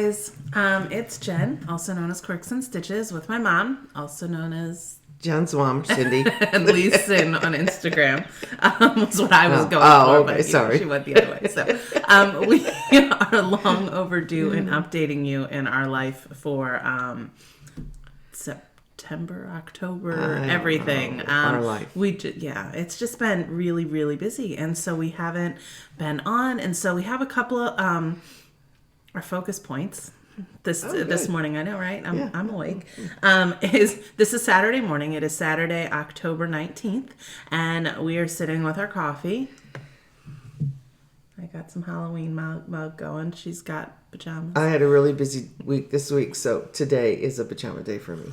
guys. It's Jen, also known as Quirks and Stitches, with my mom, also known as Jen Swam, Cindy. and Lee Sin on Instagram. Was what I was going for. Okay, but, sorry. She went the other way. So we are long overdue in updating you in our life for September, October, everything. Our life. It's just been really, really busy, and so we haven't been on, and so we have a couple of our focus points. This morning, I know, right? I'm awake. This is Saturday morning. It is Saturday, October 19th, and we are sitting with our coffee. I got some Halloween mug going. She's got pajamas. I had a really busy week this week, so today is a pajama day for me.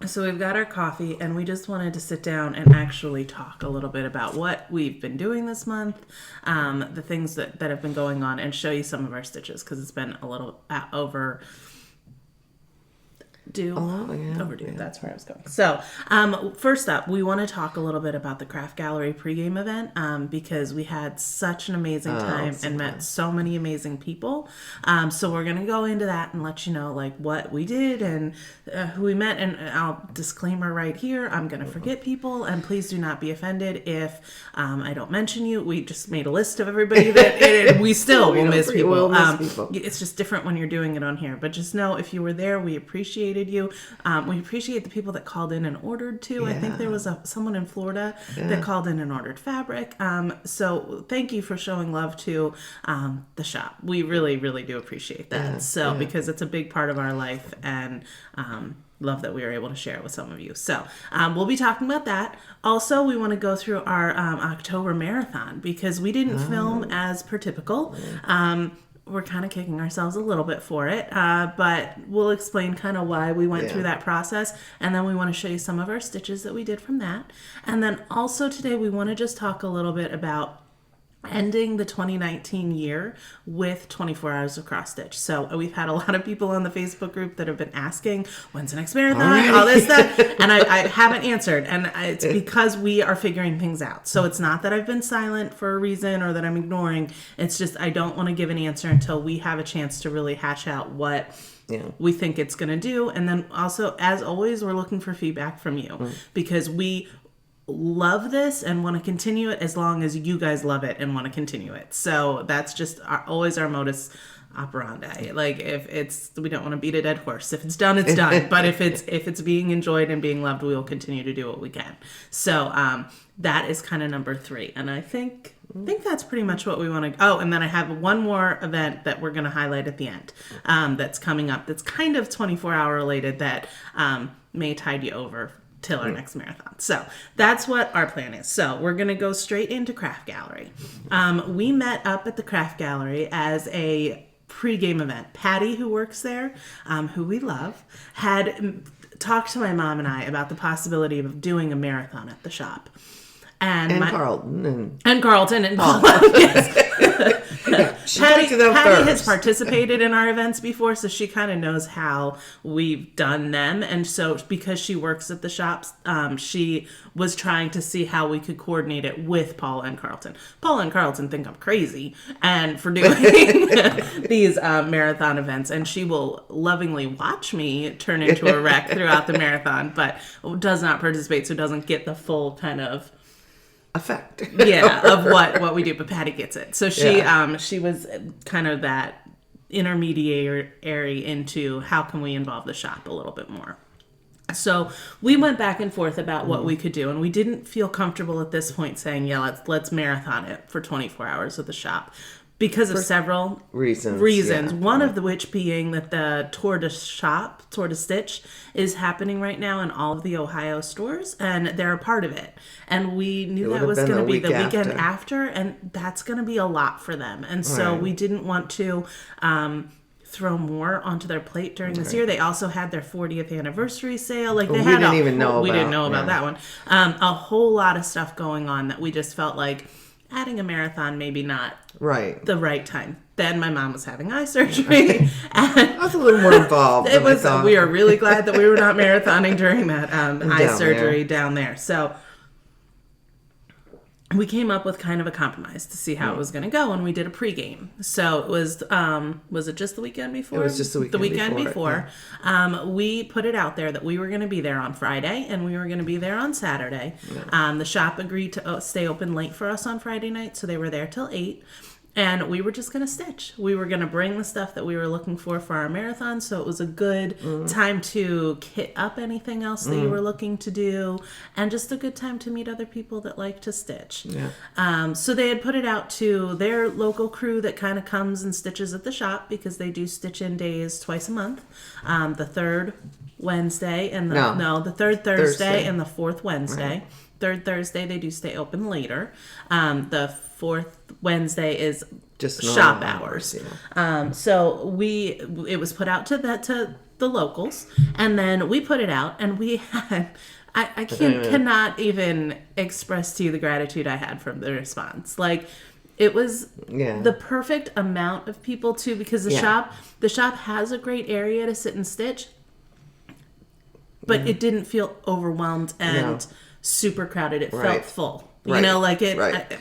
So we've got our coffee, and we just wanted to sit down and actually talk a little bit about what we've been doing this month, the things that have been going on, and show you some of our stitches, because it's been a little overdue. Overdue. Yeah. That's where I was going. So, first up, we want to talk a little bit about the Craft Gallery pregame event, because we had such an amazing time and met so many amazing people. So we're going to go into that and let you know, like, what we did and who we met. And I'll disclaimer right here, I'm going to forget people, and please do not be offended if I don't mention you. We just made a list of everybody that we still will miss people. We'll miss people. It's just different when you're doing it on here. But just know, if you were there, we appreciated you. We appreciate the people that called in and ordered too. Yeah. I think there was someone in Florida that called in and ordered fabric. So thank you for showing love to the shop. We really, really do appreciate that. Because it's a big part of our life, and love that we were able to share it with some of you. So we'll be talking about that. Also, we want to go through our October marathon, because we didn't film as per typical. We're kind of kicking ourselves a little bit for it, but we'll explain kind of why we went through that process, and then we want to show you some of our stitches that we did from that. And then also today we want to just talk a little bit about ending the 2019 year with 24 hours of cross stitch. So we've had a lot of people on the Facebook group that have been asking, when's the next marathon, all this stuff, and I haven't answered, and it's because we are figuring things out. So it's not that I've been silent for a reason or that I'm ignoring. It's just I don't want to give an answer until we have a chance to really hash out what we think it's going to do. And then also, as always, we're looking for feedback from you, because we love this and want to continue it as long as you guys love it and want to continue it. So that's just always our modus operandi. Like, we don't want to beat a dead horse. If it's done, it's done. But if it's being enjoyed and being loved, we will continue to do what we can. So that is kind of number 3. And I think that's pretty much what we want to. Oh, and then I have one more event that we're going to highlight at the end that's coming up. That's kind of 24-hour related that may tide you over till our next marathon. So that's what our plan is. So we're going to go straight into Craft Gallery. We met up at the Craft Gallery as a pregame event. Patty, who works there, who we love, had talked to my mom and I about the possibility of doing a marathon at the shop. And Carlton. And Carlton. And Paul. Yes. Patty has participated in our events before, so she kind of knows how we've done them. And so because she works at the shops, she was trying to see how we could coordinate it with Paul and Carlton. Paul and Carlton think I'm crazy and for doing these marathon events, and she will lovingly watch me turn into a wreck throughout the marathon, but does not participate, so doesn't get the full kind of effect of what we do. But Patty gets it, so she was kind of that intermediary into how can we involve the shop a little bit more. So we went back and forth about what we could do, and we didn't feel comfortable at this point saying let's marathon it for 24 hours at the shop, because of several reasons. One of which being that the Tour de Stitch is happening right now in all of the Ohio stores, and they're a part of it. And we knew that was going to be the weekend after, and that's going to be a lot for them. And so we didn't want to throw more onto their plate during this year. They also had their 40th anniversary sale. Like, we didn't know about that one. A whole lot of stuff going on that we just felt like adding a marathon maybe not the right time. Then my mom was having eye surgery. And I was a little more involved. We are really glad that we were not marathoning during that eye surgery down there. So we came up with kind of a compromise to see how it was going to go, and we did a pregame. So it was it just the weekend before? It was just the weekend before. Yeah. We put it out there that we were going to be there on Friday, and we were going to be there on Saturday. Yeah. The shop agreed to stay open late for us on Friday night, so they were there till 8. And we were just going to stitch. We were going to bring the stuff that we were looking for our marathon. So it was a good time to kit up anything else that you were looking to do. And just a good time to meet other people that like to stitch. Yeah. So they had put it out to their local crew that kind of comes and stitches at the shop, because they do stitch-in days twice a month. The third Wednesday and the third Thursday and the fourth Wednesday. Right. Third Thursday they do stay open later. The fourth Wednesday is just shop hours. Yeah. So it was put out to the locals, and then we put it out, and we had I cannot even express to you the gratitude I had from the response. Like, it was the perfect amount of people too, because the shop has a great area to sit and stitch, but it didn't feel overwhelmed and super crowded. It felt full. You know, like it. Right.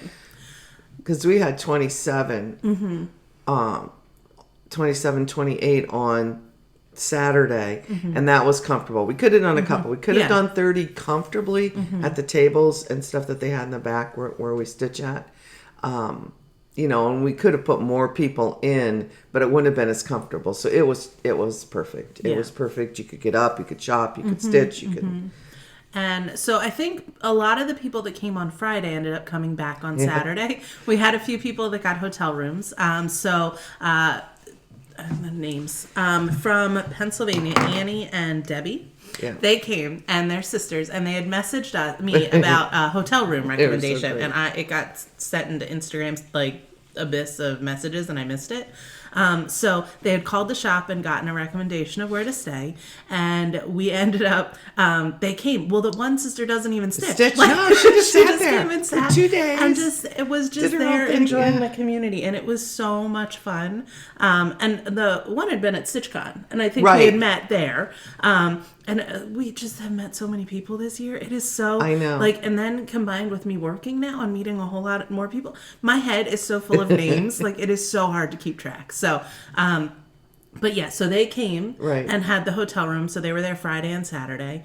Because we had 27, 28 on Saturday, and that was comfortable. We could have done a couple. We could have done 30 comfortably at the tables and stuff that they had in the back where we stitch at. You know, and we could have put more people in, but it wouldn't have been as comfortable. So it was perfect. It was perfect. You could get up, you could shop, you could stitch, you could... And so I think a lot of the people that came on Friday ended up coming back on Saturday. We had a few people that got hotel rooms. The names from Pennsylvania, Annie and Debbie. Yeah. They came, and their sisters, and they had messaged me about a hotel room recommendation, and it got sent into Instagram's abyss of messages, and I missed it. So they had called the shop and gotten a recommendation of where to stay, and we ended up, they came. Well, the one sister doesn't even stitch. No, she just sat there came and sat for 2 days. And it was just there enjoying the community, and it was so much fun. And the one had been at StitchCon, and I think we had met there. And we just have met so many people this year. It is so... I know. And then combined with me working now and meeting a whole lot more people, my head is so full of names. It is so hard to keep track. So, but yeah, so they came and had the hotel room. So they were there Friday and Saturday.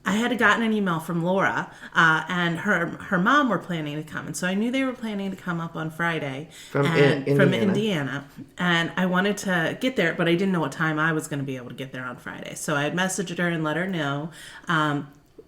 I had gotten an email from Laura, and her mom were planning to come. And so I knew they were planning to come up on Friday from Indiana. And I wanted to get there, but I didn't know what time I was going to be able to get there on Friday. So I had messaged her and let her know.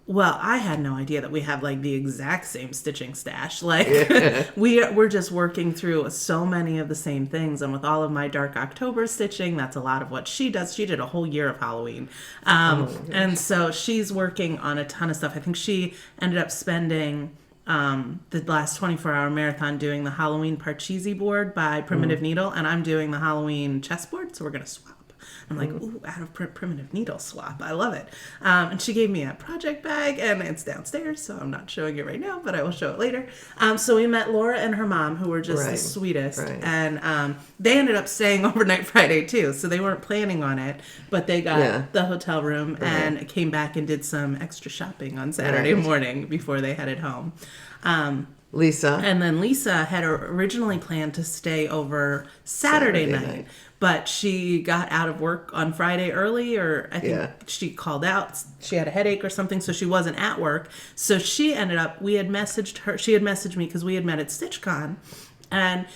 Well, I had no idea that we have the exact same stitching stash. We're just working through so many of the same things. And with all of my Dark October stitching, that's a lot of what she does. She did a whole year of Halloween. And so she's working on a ton of stuff. I think she ended up spending the last 24-hour marathon doing the Halloween Parcheesi board by Primitive Needle. And I'm doing the Halloween chessboard. So we're going to swap. I'm like, ooh, out of primitive needle swap. I love it. And she gave me a project bag, and it's downstairs, so I'm not showing it right now, but I will show it later. So we met Laura and her mom, who were just the sweetest. And they ended up staying overnight Friday, too. So they weren't planning on it, but they got the hotel room and came back and did some extra shopping on Saturday morning before they headed home. Lisa. And then Lisa had originally planned to stay over Saturday night. But she got out of work on Friday early, or I think she called out. She had a headache or something, so she wasn't at work. So she ended up, she had messaged me because we had met at StitchCon. And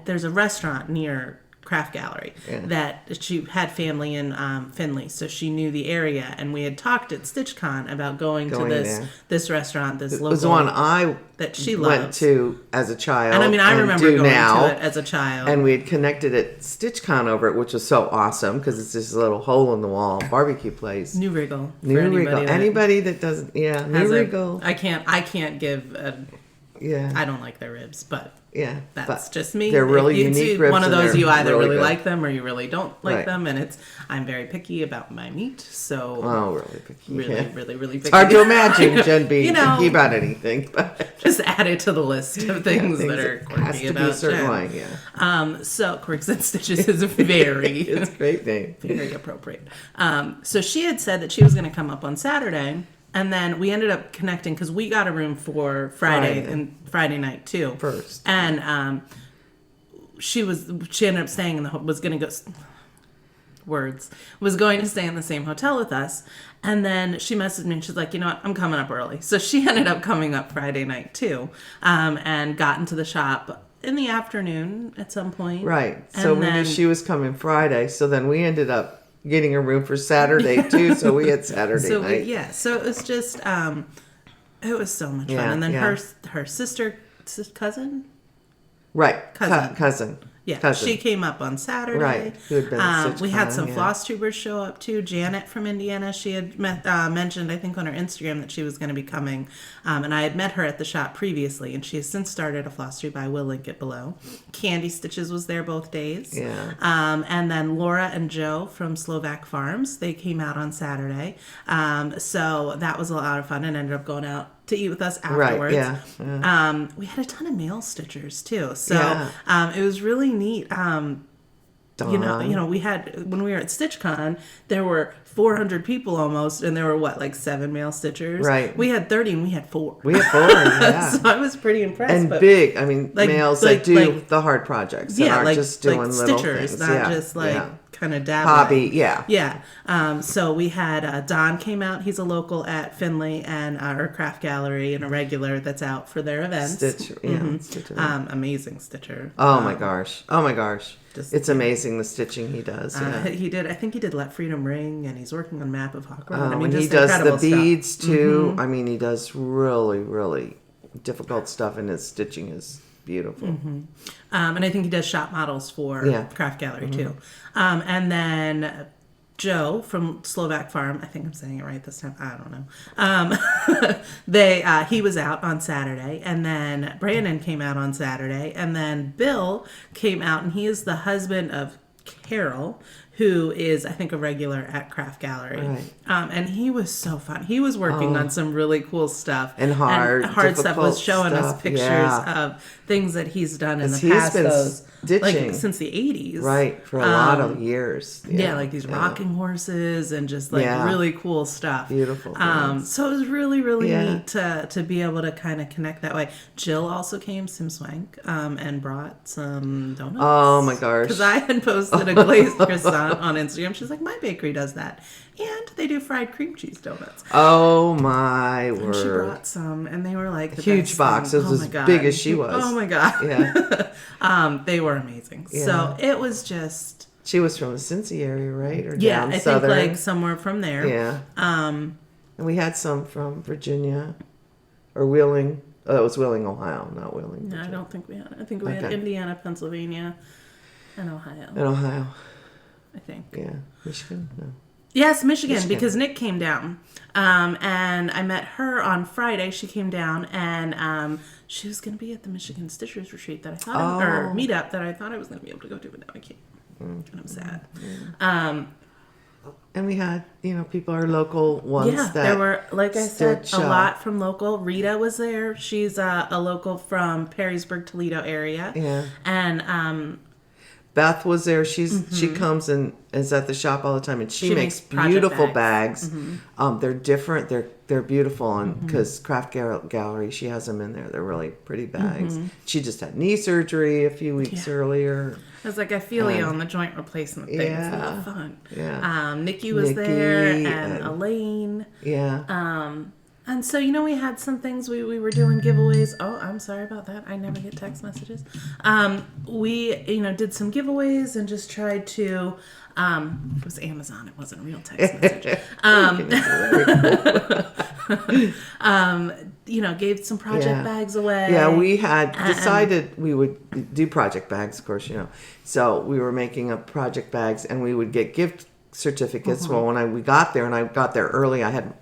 there's a restaurant near Craft Gallery that she had family in Findlay, so she knew the area, and we had talked at StitchCon about going to this restaurant, this local. It was the one that she went to as a child, and I mean I remember going to it as a child, and we had connected at StitchCon over it, which was so awesome because it's just a little hole in the wall barbecue place. New Regal. Anybody that doesn't, New Regal. I can't give. I don't like their ribs, but. Yeah, that's just me. They're really unique ribs. One of those you either really like them or you really don't like them, and I'm very picky about my meat. So really picky. Really picky. It's hard to imagine Jen being picky about anything, but just add it to the list of things that are quirky about Jen. So Quirks and Stitches is it's a great name, very appropriate. So she had said that she was going to come up on Saturday. And then we ended up connecting because we got a room for Friday and Friday night too. First. And she ended up staying in was going to stay in the same hotel with us. And then she messaged me and she's like, you know what, I'm coming up early. So she ended up coming up Friday night too, and got into the shop in the afternoon at some point. Right. So we knew she was coming Friday. So then we ended up getting a room for Saturday too. So we had Saturday night. So it was just, it was so much fun. And then her cousin. Right. Cousin. Yeah, she came up on Saturday. Right. Who had been we had some Flosstubers show up too. Janet from Indiana, she had mentioned, I think, on her Instagram that she was going to be coming. And I had met her at the shop previously, and she has since started a Flosstube. I will link it below. Candy Stitches was there both days. Yeah. And then Laura and Joe from Slovak Farms, they came out on Saturday. So that was a lot of fun and ended up going out to eat with us afterwards. Right, yeah. We had a ton of male stitchers too, so it was really neat. You know, we had, when we were at StitchCon, there were 400 people almost, and there were like 7 male stitchers. Right. We had 30, and we had 4. Yeah. So I was pretty impressed. And big, I mean, males that do the hard projects, that aren't just doing little stitchers, things. Not just kind of dabbling. Hobby, yeah. Yeah. So we had Don came out. He's a local at Finley and our craft gallery and a regular that's out for their events. Stitcher. Amazing stitcher. Oh my gosh. It's amazing the stitching he does. He did. I think he did Let Freedom Ring, and he's working on Map of Hawk Run. And he does the beads too. I mean, he does really, really difficult stuff, and his stitching is beautiful. And I think he does shop models for Craft Gallery too. And then Joe from Slovak Farm, I think I'm saying it right this time, I don't know. He was out on Saturday, and then Brandon came out on Saturday, and then Bill came out, and he is the husband of Carol, who is, I think, a regular at Craft Gallery. Right. And he was so fun. He was working on some really cool stuff. And hard stuff. Was showing us pictures of things that he's done in the past. Like since the 80s. Right, for a lot of years. Yeah, like these rocking horses and just like really cool stuff. Beautiful so it was really, really neat to be able to kind of connect that way. Jill also came, Sim Swank, and brought some donuts. Oh my gosh. Because I had posted a glazed croissant on Instagram. She's like, my bakery does that. And they do fried cream cheese donuts. Oh my word. And she brought some, and they were like the huge best box. thing. It was as big as she was. Oh my God. Yeah. They were amazing. Yeah. So it was just... She was from the Cincy area, right? Or down I southern. Think like somewhere from there. Yeah. And we had some from Virginia or Wheeling. Oh, it was Wheeling, Ohio, not Wheeling, Virginia. No, I don't think we had. I think we had Indiana, Pennsylvania, and Ohio. I think. Yeah. Michigan? No. Yes, Michigan, because Nick came down. And I met her on Friday. She came down, and she was going to be at the Michigan Stitchers Retreat that I thought, or meetup that I thought I was going to be able to go to, but now I can't. And I'm sad. And we had, people are local ones that there were, like I said, a lot from local. Rita was there. She's a local from Perrysburg, Toledo area. Yeah. And Beth was there. She comes and is at the shop all the time, and she makes beautiful bags. They're different. They're beautiful, and because Craft Gallery, she has them in there. They're really pretty bags. She just had knee surgery a few weeks earlier. I was like, I feel you on the joint replacement thing. It's a lot of fun. Yeah. Nikki was there, and Elaine. Yeah. And so, we had some things we were doing giveaways. Oh, I'm sorry about that. I never get text messages. We, did some giveaways and just tried to, it was Amazon. It wasn't a real text message. Gave some project bags away. Yeah, we had decided we would do project bags, of course, So we were making up project bags, and we would get gift certificates. Well, when we got there, and I got there early, I had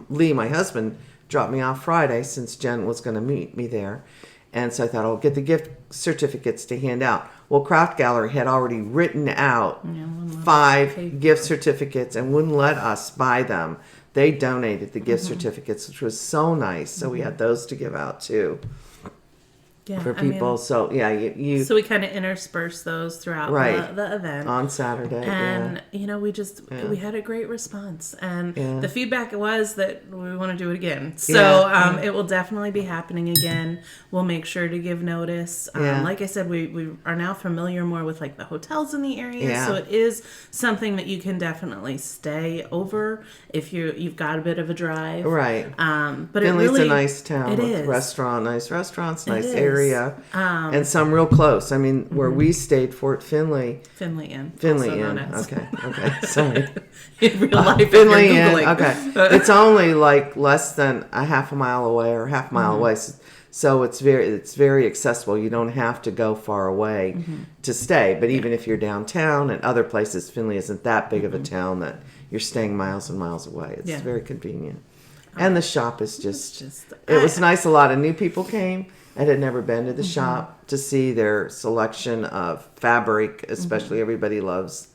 Lee, my husband, dropped me off Friday since Jen was going to meet me there. And so I thought, I'll get the gift certificates to hand out. Well, Craft Gallery had already written out 5 gift certificates and wouldn't let us buy them. They donated the gift certificates, which was so nice. So we had those to give out too. for people. So you so we kind of intersperse those throughout the event on Saturday, and we had a great response, and the feedback was that we want to do it again. So it will definitely be happening again. We'll make sure to give notice. Like I said, we are now familiar more with like the hotels in the area, so it is something that you can definitely stay over if you've got a bit of a drive, right? But Finley's a nice town with nice restaurants, nice area, and some real close. I mean, where we stayed, Finley Inn. Okay, sorry. In real life, Finley Inn. Okay, it's only like less than a half a mile away or half a mile away. So it's very accessible. You don't have to go far away to stay. But even if you're downtown and other places, Finley isn't that big of a town that you're staying miles and miles away. It's very convenient. And the shop is it was nice. A lot of new people came and had never been to the shop to see their selection of fabric. Especially everybody loves,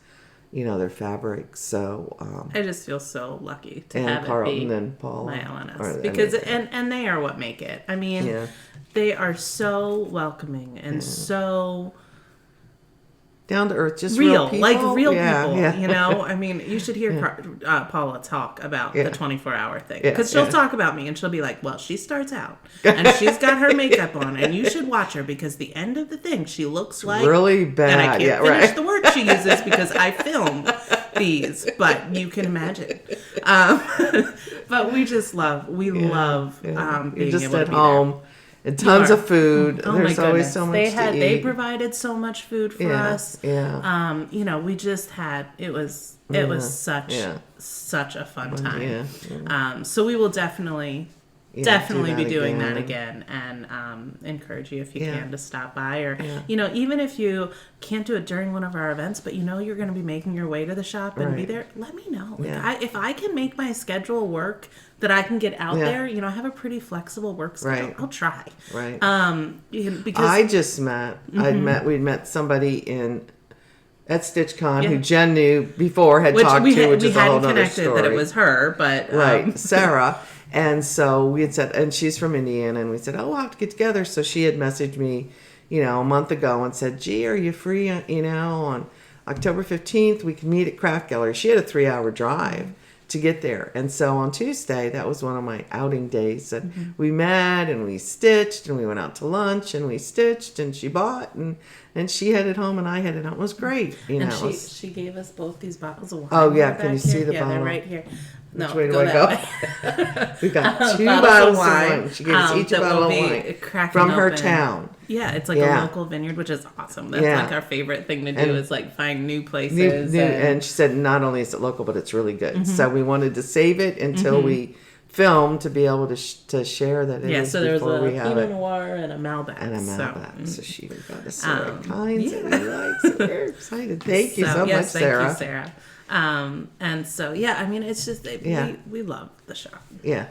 their fabric. So I just feel so lucky to have Carlton it be and Paul my LNS because and they are what make it. I mean, they are so welcoming and so down to earth, just real people. Like real people. I mean, you should hear Paula talk about the 24-hour thing because she'll talk about me and she'll be like, well, she starts out and she's got her makeup on and you should watch her because the end of the thing she looks like really bad, and I can't finish the word she uses because I filmed these, but you can imagine. But we just love being just able to be home. there. And tons of food. Oh, There's always so much to eat. They provided so much food for us. Yeah. We just had it was such a fun time. Yeah. So we will definitely be doing that again and encourage you if you can to stop by or even if you can't do it during one of our events but you're going to be making your way to the shop and be there, let me know. If I can make my schedule work that I can get out there, I have a pretty flexible work schedule. I'll try. Right. Because I just we'd met somebody at StitchCon who Jen knew before had talked to, which is a whole other story. We hadn't connected that it was her, but Sarah. And so we had said, and she's from Indiana, and we said, we'll have to get together. So she had messaged me, a month ago and said, gee, are you free, on October 15th? We can meet at Craft Gallery. She had a 3-hour drive to get there. And so on Tuesday, that was one of my outing days. And we met and we stitched and we went out to lunch and we stitched and she bought and she headed home and I headed home. It was great. And she gave us both these bottles of wine. Oh, yeah. Can you see the bottle? Yeah, they're right here. No, which way do I go? We've got 2 bottles of wine. She gave us each a bottle of wine from her town. Yeah, it's like a local vineyard, which is awesome. That's like our favorite thing to do is like find new places. And she said not only is it local, but it's really good. So we wanted to save it until we film to be able to share that. So there was a Pinot Noir and a Malbec. So she got us the right kinds that we like. So we're excited. Thank you so much, Sarah. Thank you, Sarah. And so, I mean, it's just, we love the shop. Yeah.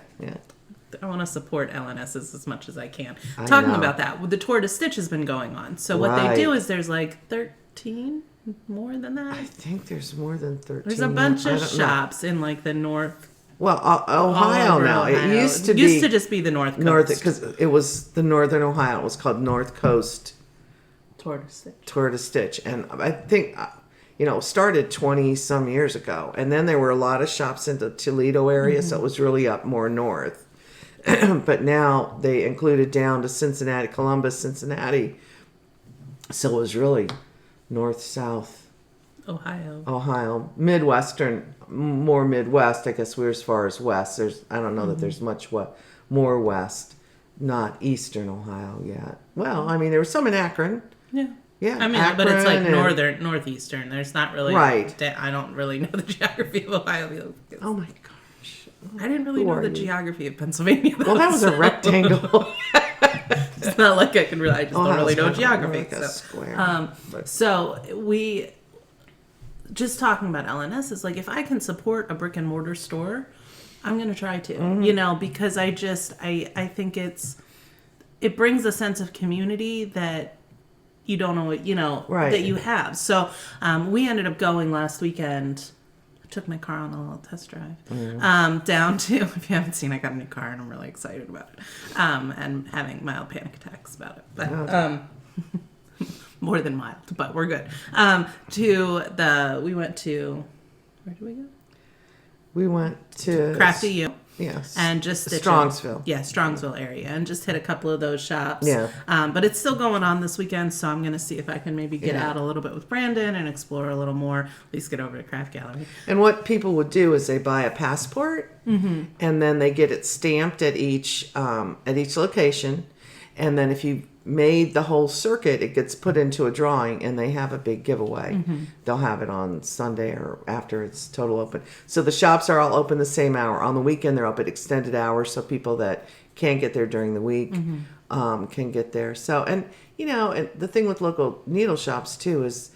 I want to support LNSs as much as I can. Talking about that, the Tour de Stitch has been going on. So what they do is there's like 13, more than that. I think there's more than 13. There's a bunch of shops in like the north. Well, Ohio now. Ohio. It used to just be the North Coast. Because it was the Northern Ohio. It was called North Coast Tour de Stitch. And I think... started 20 some years ago. And then there were a lot of shops in the Toledo area, so it was really up more north. But now they included down to Cincinnati, Columbus, Cincinnati. So it was really north, south. Ohio. Midwestern, more Midwest. I guess we're as far as west. I don't know that there's much more west. Not Eastern Ohio yet. Well, I mean, there was some in Akron. Yeah. Yeah, I mean, Akron, but it's like northeastern. There's not really I don't really know the geography of Ohio. Oh my gosh! I didn't really know the geography of Pennsylvania. Well, that was a rectangle. It's not like I can really. I just don't really know geography. Like a square. So we just talking about LNS is like if I can support a brick and mortar store, I'm going to try to. Because I think it brings a sense of community that you don't know, that you have. So we ended up going last weekend took my car on a little test drive. Mm-hmm. Down to, if you haven't seen, I got a new car and I'm really excited about it. And having mild panic attacks about it. But more than mild, but we're good. We went to, where did we go? We went to Crafty U. Yes. And just Strongsville. Yeah, Strongsville area. And just hit a couple of those shops. Yeah. But it's still going on this weekend, so I'm going to see if I can maybe get out a little bit with Brandon and explore a little more, at least get over to Craft Gallery. And what people would do is they buy a passport, and then they get it stamped at each location. And then if you made the whole circuit, it gets put into a drawing, and they have a big giveaway. They'll have it on Sunday or after it's total open. So the shops are all open the same hour. On the weekend, they're open extended hours, so people that can't get there during the week can get there. So, and the thing with local needle shops too is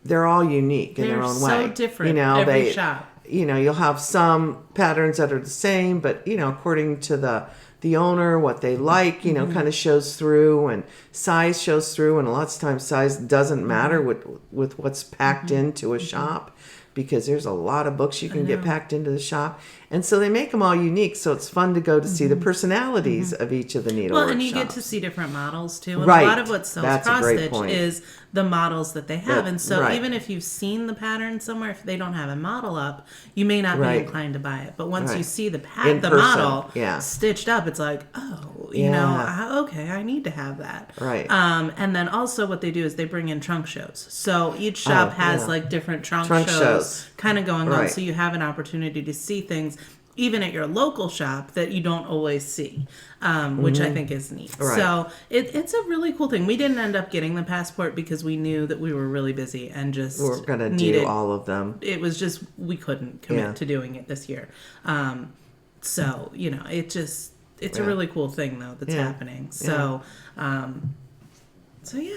they're all unique in their own way. They're so different. Every shop. You'll have some patterns that are the same, but according to the owner, what they like, kind of shows through, and size shows through, and a lot of times size doesn't matter with what's packed into a shop, because there's a lot of books you can get packed into the shop. And so they make them all unique, so it's fun to go to see the personalities of each of the needlework and you shops. get to see different models too. And Right. a lot of what sells That's a cross great stitch point. is the models that they have. And so Right. even if you've seen the pattern somewhere, if they don't have a model up, you may not Right. be inclined to buy it. But once Right. you see the In person, model yeah. stitched up, it's like, oh, okay, I need to have that. Right. And then also what they do is they bring in trunk shows. So each shop has like different trunk shows kind of going on. Right. So you have an opportunity to see things even at your local shop that you don't always see, which I think is neat. Right. So it's a really cool thing. We didn't end up getting the passport because we knew that we were really busy and just We're going to do all of them. It was just, we couldn't commit to doing it this year. So, it's a really cool thing though that's happening. So, we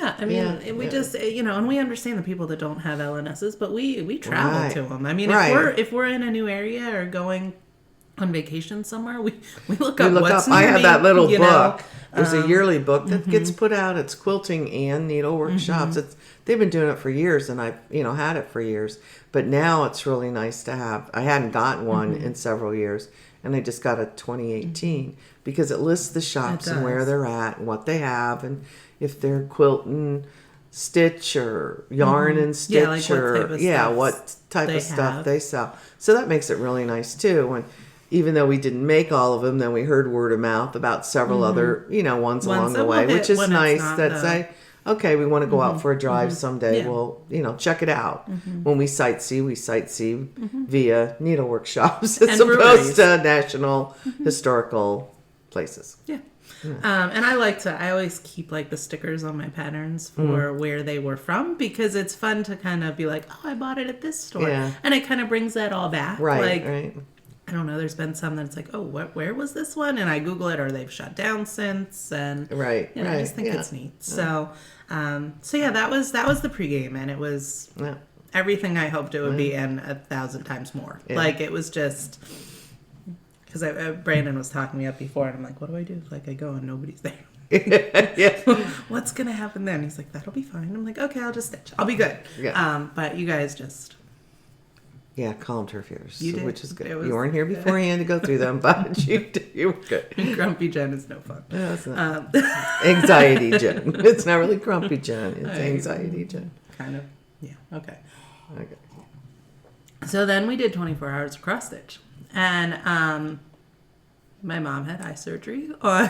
just, and we understand the people that don't have LNSs, but we travel to them. I mean, if we're in a new area or going on vacation somewhere, we look up what's near I have me, that little book. There's a yearly book that gets put out. It's quilting and needlework shops. They've been doing it for years, and I've had it for years. But now it's really nice to have. I hadn't gotten one in several years, and I just got a 2018 because it lists the shops and where they're at and what they have, and if they're quilting stitch or yarn and stitch what type of stuff they sell. So that makes it really nice too. And even though we didn't make all of them, then we heard word of mouth about several other, ones along the way, which is nice that say, okay, we want to go out for a drive someday. Yeah. We'll, check it out. When we sightsee via needlework shops as opposed to national historical places. Yeah. And I always keep like the stickers on my patterns for where they were from, because it's fun to kind of be like, oh, I bought it at this store. Yeah. And it kind of brings that all back. Right. I don't know, there's been some that it's like, oh, where was this one? And I Google it, or they've shut down since. And I just think it's neat. So, that was the pregame, and it was everything I hoped it would be and 1,000 times more. Yeah. Like, it was just... Because Brandon was talking me up before, and I'm like, what do I do? Like, I go and nobody's there. What's going to happen then? He's like, that'll be fine. I'm like, okay, I'll just stitch. I'll be good. Yeah. But you guys just... Yeah, calmed her fears, which is good. You weren't here beforehand to go through them, but you were good. Grumpy Jen is no fun. No, it's not. Anxiety Jen. It's not really Grumpy Jen. It's Anxiety Jen. Kind of. Yeah. Okay. So then we did 24 hours of cross stitch. And my mom had eye surgery on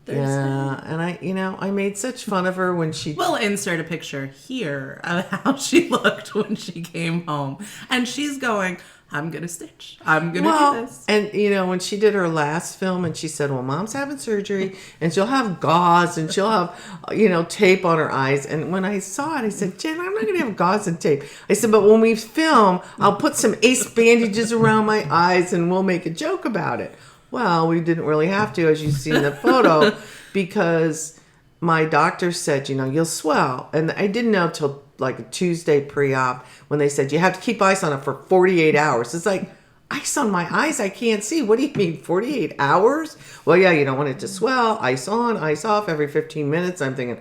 Thursday. Yeah, and I made such fun of her when she... We'll insert a picture here of how she looked when she came home. And she's going, I'm going to stitch. I'm going to do this. And, when she did her last film and she said, well, Mom's having surgery and she'll have gauze and she'll have, tape on her eyes. And when I saw it, I said, Jen, I'm not going to have gauze and tape. I said, but when we film, I'll put some ace bandages around my eyes and we'll make a joke about it. Well, we didn't really have to, as you see in the photo, because my doctor said, you'll swell. And I didn't know till like a Tuesday pre-op when they said, you have to keep ice on it for 48 hours. It's like, ice on my eyes? I can't see. What do you mean, 48 hours? Well, yeah, you don't want it to swell. Ice on, ice off every 15 minutes. I'm thinking,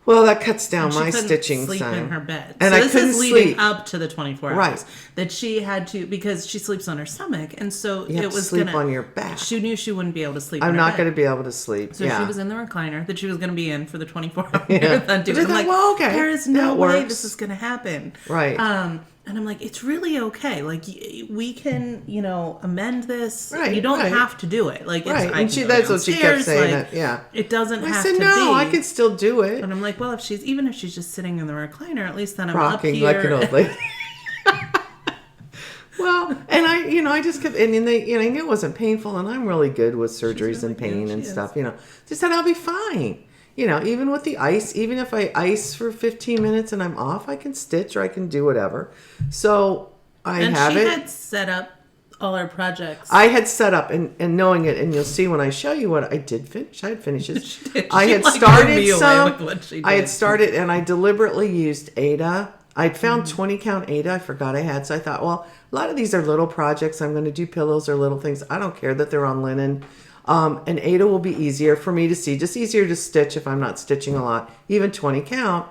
Well, that cuts down She my couldn't stitching sleep time. in her bed. And so I this couldn't is leading sleep. up to the 24 hours. Right. That she had to, because she sleeps on her stomach. And so You have it to was sleep on your back. She knew she wouldn't be able to sleep I'm in her not bed. going to be able to sleep. So she was in the recliner that she was going to be in for the 24-hour Yeah. marathon. Which I'm I thought, like, well, okay, there is that no way works. this is going to happen. Right. And I'm like, it's really okay. Like, we can, amend this. Right, You don't right. have to do it. Like, it's, Right. I And can go that's what she kept downstairs, saying. like, Yeah. it doesn't I have said, to no, be. I can still do it. And I'm like, well, even if she's just sitting in the recliner, at least then I'm Rocking up here. like an old lady. Well, and I just kept, and I knew it wasn't painful, and I'm really good with surgeries and pain and stuff, just said I'll be fine. Even with the ice, even if I ice for 15 minutes and I'm off, I can stitch or I can do whatever. So I have it. And she had set up all our projects. I had set up and knowing it, and you'll see when I show you what I did finish. I had finishes. I had started some. I had started, and I deliberately used Ada. I'd found 20 count Ada. I forgot I had, so I thought, well, a lot of these are little projects. I'm going to do pillows or little things. I don't care that they're on linen. And Ada will be easier for me to see, just easier to stitch if I'm not stitching a lot. Even 20 count,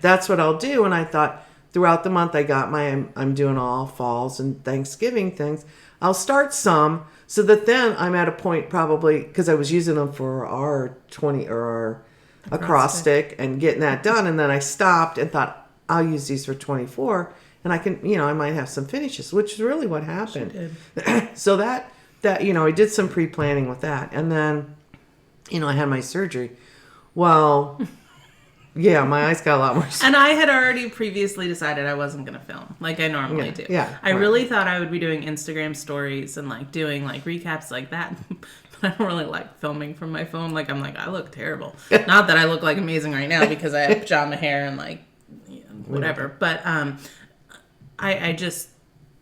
that's what I'll do. And I thought throughout the month I got I'm doing all falls and Thanksgiving things. I'll start some so that then I'm at a point probably, because I was using them for our 20 or our acrostic and getting that done. And then I stopped and thought I'll use these for 24 and I can, I might have some finishes, which is really what happened. So that, I did some pre-planning with that. And then, I had my surgery. Well, yeah, my eyes got a lot more. And I had already previously decided I wasn't going to film like I normally do. Yeah. I really thought I would be doing Instagram stories and like doing like recaps like that. But I don't really like filming from my phone. Like, I'm like, I look terrible. Not that I look like amazing right now because I have pajama hair and like, whatever. But I just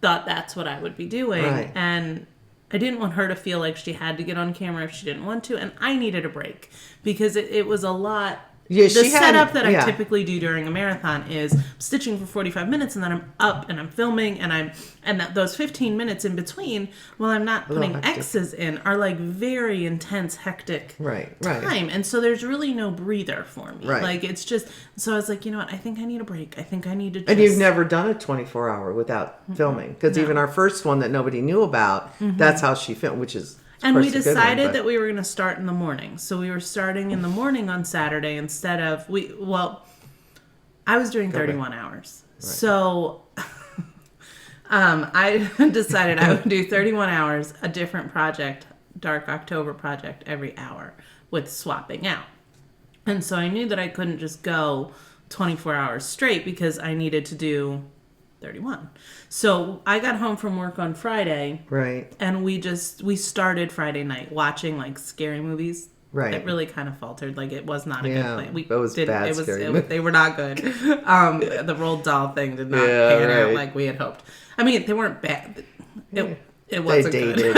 thought that's what I would be doing. Right. And I didn't want her to feel like she had to get on camera if she didn't want to. And I needed a break because it was a lot. Yeah, the setup that I typically do during a marathon is stitching for 45 minutes and then I'm up and I'm filming and those 15 minutes in between while I'm not putting X's in are like very intense, hectic time. And so there's really no breather for me. Right. Like it's just, so I was like, you know what? I think I need a break. I think I need to just... And you've never done a 24-hour without filming because even our first one that nobody knew about, that's how she filmed, which is... And we decided that we were going to start in the morning. So we were starting in the morning on Saturday instead of... I was doing 31 hours. Right. So I decided I would do 31 hours, a different project, Dark October project, every hour with swapping out. And so I knew that I couldn't just go 24 hours straight because I needed to do 31. So I got home from work on Friday. Right. And we started Friday night watching like scary movies. Right. It really kind of faltered. Like it was not a good plan. They were not good. The Roald Dahl thing did not pan out like we had hoped. I mean, they weren't bad. It wasn't good.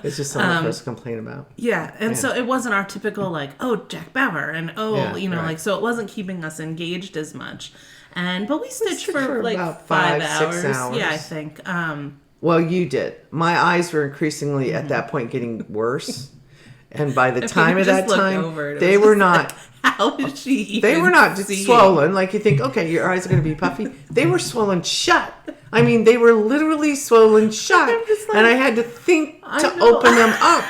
It's just something for us to complain about. Yeah, and so it wasn't our typical like, oh, Jack Bauer and like so it wasn't keeping us engaged as much. But we stitched for like about 5 hours. 6 hours. Yeah, I think. Well, you did. My eyes were increasingly at that point getting worse. And by the time of that time, they were not. Like, how is she even They were not just swollen. Like you think, okay, your eyes are going to be puffy. They were swollen shut. I mean, they were literally swollen shut. And I had to think to open them up.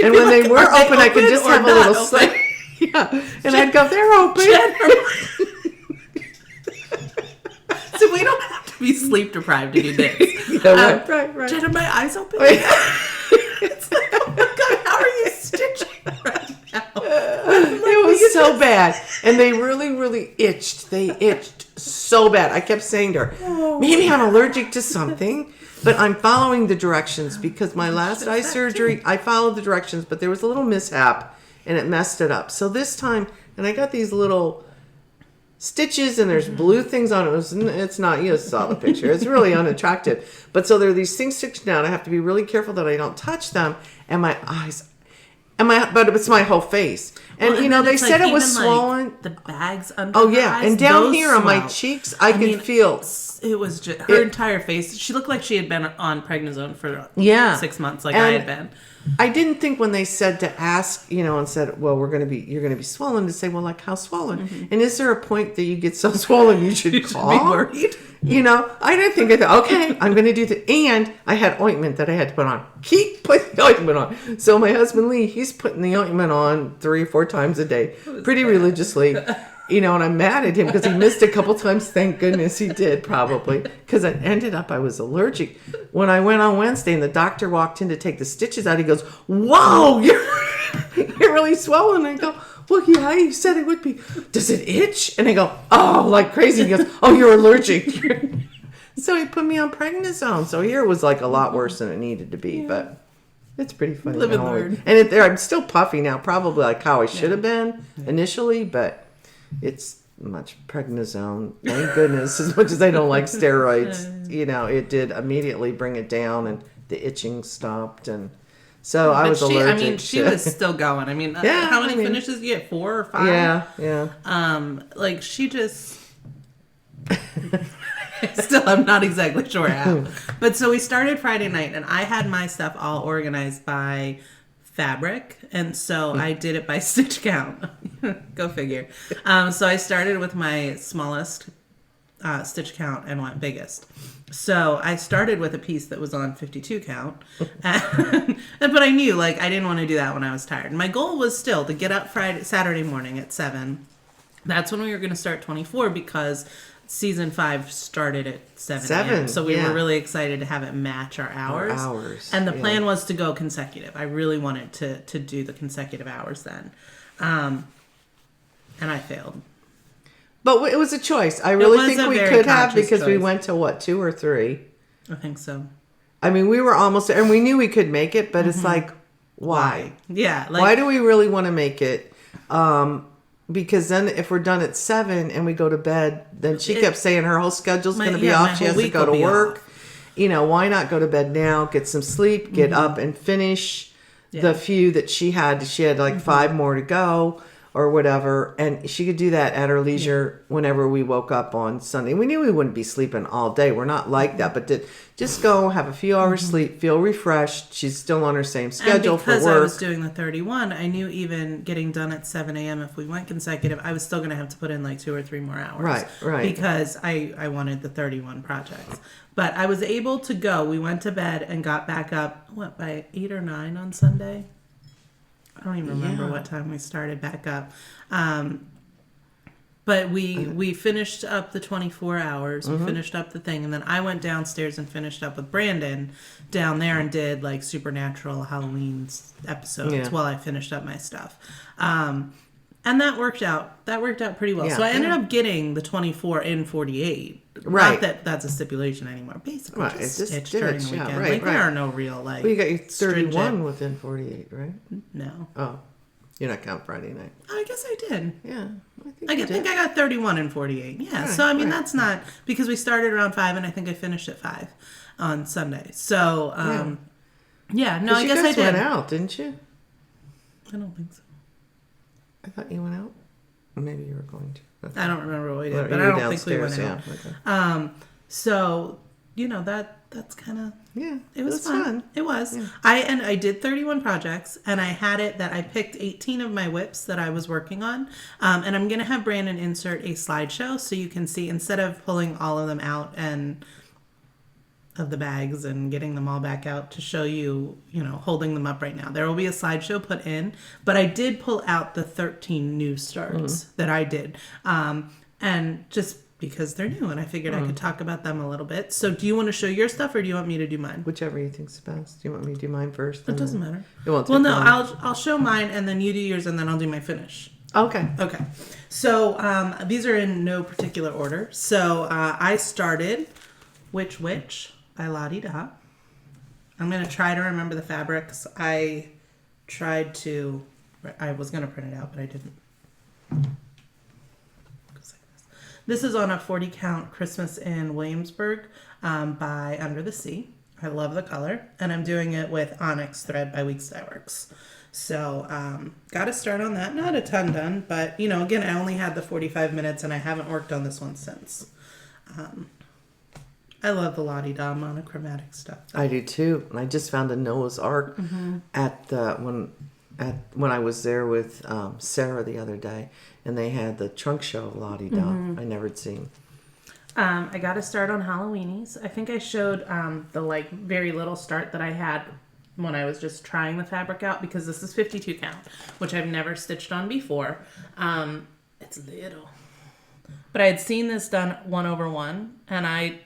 And when they were open, I could just have a little slip. Yeah. And I'd go, they're open. So we don't have to be sleep deprived to do this. Right. Jen, are my eyes open? It's like, oh my God, how are you stitching right now? It was so bad. And they really, really itched. They itched so bad. I kept saying to her, maybe I'm allergic to something, but I'm following the directions because my last eye surgery, I followed the directions, but there was a little mishap and it messed it up. So this time, and I got these little stitches and there's blue things on it. It's not, you saw the picture. It's really unattractive. But so there are these things sticking down. I have to be really careful that I don't touch them. And my eyes, but it's my whole face. And they said it was swollen. Like the bags under and down here on my cheeks, I could feel It was just her entire face. She looked like she had been on prednisone for 6 months, like I had been. I didn't think when they said to ask, and said, well, you're going to be swollen, to say, well, like how swollen? Mm-hmm. And is there a point that you get so swollen you should call? Be worried. I didn't think of that. Okay, I'm going to do that. And I had ointment that I had to put on. Keep putting the ointment on. So my husband Lee, he's putting the ointment on 3 or 4 times a day, pretty religiously. And I'm mad at him because he missed a couple times. Thank goodness he did, probably. Because it ended up I was allergic. When I went on Wednesday and the doctor walked in to take the stitches out, he goes, whoa, you're really swollen. And I go, well, yeah, you said it would be. Does it itch? And I go, oh, like crazy. He goes, oh, you're allergic. So he put me on prednisone. So here it was like a lot worse than it needed to be. But it's pretty funny. Live and learn. And I'm still puffy now, probably like how I should have been initially, but it's much prednisone. Thank goodness. As much as I don't like steroids, it did immediately bring it down and the itching stopped. And so I was allergic. She was still going. How many finishes did you get? 4 or 5? Yeah. She just... Still, I'm not exactly sure how. But so we started Friday night, and I had my stuff all organized by fabric, and so I did it by stitch count. Go figure. So I started with my smallest stitch count and went biggest. So I started with a piece that was on 52 count, but I knew I didn't want to do that when I was tired. My goal was still to get up Saturday morning at 7. That's when we were going to start 24 because season 5 started at 7 a.m. So we were really excited to have it match our hours. And the plan was to go consecutive. I really wanted to do the consecutive hours then. And I failed. But it was a choice. I really think we could have because we went to 2 or 3. I think so. We were almost there, and we knew we could make it, but it's like, why? Yeah. Why do we really want to make it? Because then if we're done at 7 and we go to bed, then she kept saying her whole schedule's going to be off. She has to go to work. Why not go to bed now, get some sleep, get up and finish the few that she had. She had 5 more to go or whatever. And she could do that at her leisure whenever we woke up on Sunday. We knew we wouldn't be sleeping all day. We're not like that. But to just go have a few hours sleep, feel refreshed. She's still on her same schedule for work. And because I was doing the 31, I knew even getting done at 7 a.m. if we went consecutive, I was still going to have to put in 2 or 3 more hours. Right. Because I wanted the 31 projects. But I was able to go. We went to bed and got back up, by 8 or 9 on Sunday? I don't even remember what time we started back up. But we finished up the 24 hours. We finished up the thing. And then I went downstairs and finished up with Brandon down there and did Supernatural Halloween episodes while I finished up my stuff. And that worked out. That worked out pretty well. Yeah, so I ended up getting the 24 in 48. Right. Not that that's a stitulation anymore. Basically, right. just It's stitch during the weekend. Right, there are no real Well, you got your 31 stringent... within 48, right? No. Oh, you're not counting Friday night. I guess I did. Yeah, I think I got 31 and 48. Yeah. Right, so that's not because we started around 5 and I think I finished at 5 on Sunday. So no, I guess I did. You went out, didn't you? I don't think so. I thought you went out. Maybe you were going to. I don't remember what we did, but I don't think we went out. Okay. So that's kind of it was fun. It was. Yeah. I did 31 projects, and I had it that I picked 18 of my whips that I was working on, and I'm gonna have Brandon insert a slideshow so you can see instead of pulling all of them out and of the bags and getting them all back out to show you, holding them up right now. There will be a slideshow put in, but I did pull out the 13 new starts that I did. And just because they're new and I figured I could talk about them a little bit. So do you want to show your stuff or do you want me to do mine? Whichever you think's best. Do you want me to do mine first? It doesn't matter. It won't take long. I'll show mine and then you do yours and then I'll do my finish. Okay. So these are in no particular order. So I started Witch by Lottie Da. I'm going to try to remember the fabrics. I was going to print it out, but I didn't. This is on a 40 count Christmas in Williamsburg by Under the Sea. I love the color. And I'm doing it with Onyx thread by Weeks Dye Works. So got to start on that. Not a ton done, but again, I only had the 45 minutes and I haven't worked on this one since. I love the la-di-da monochromatic stuff. I do too. And I just found a Noah's Ark at the when I was there with Sarah the other day, and they had the trunk show of la-di-da. I never had seen. I got to start on Halloweenies. I think I showed the like very little start that I had when I was just trying the fabric out, because this is 52 count, which I've never stitched on before. It's little. But I had seen this done 1/1, and I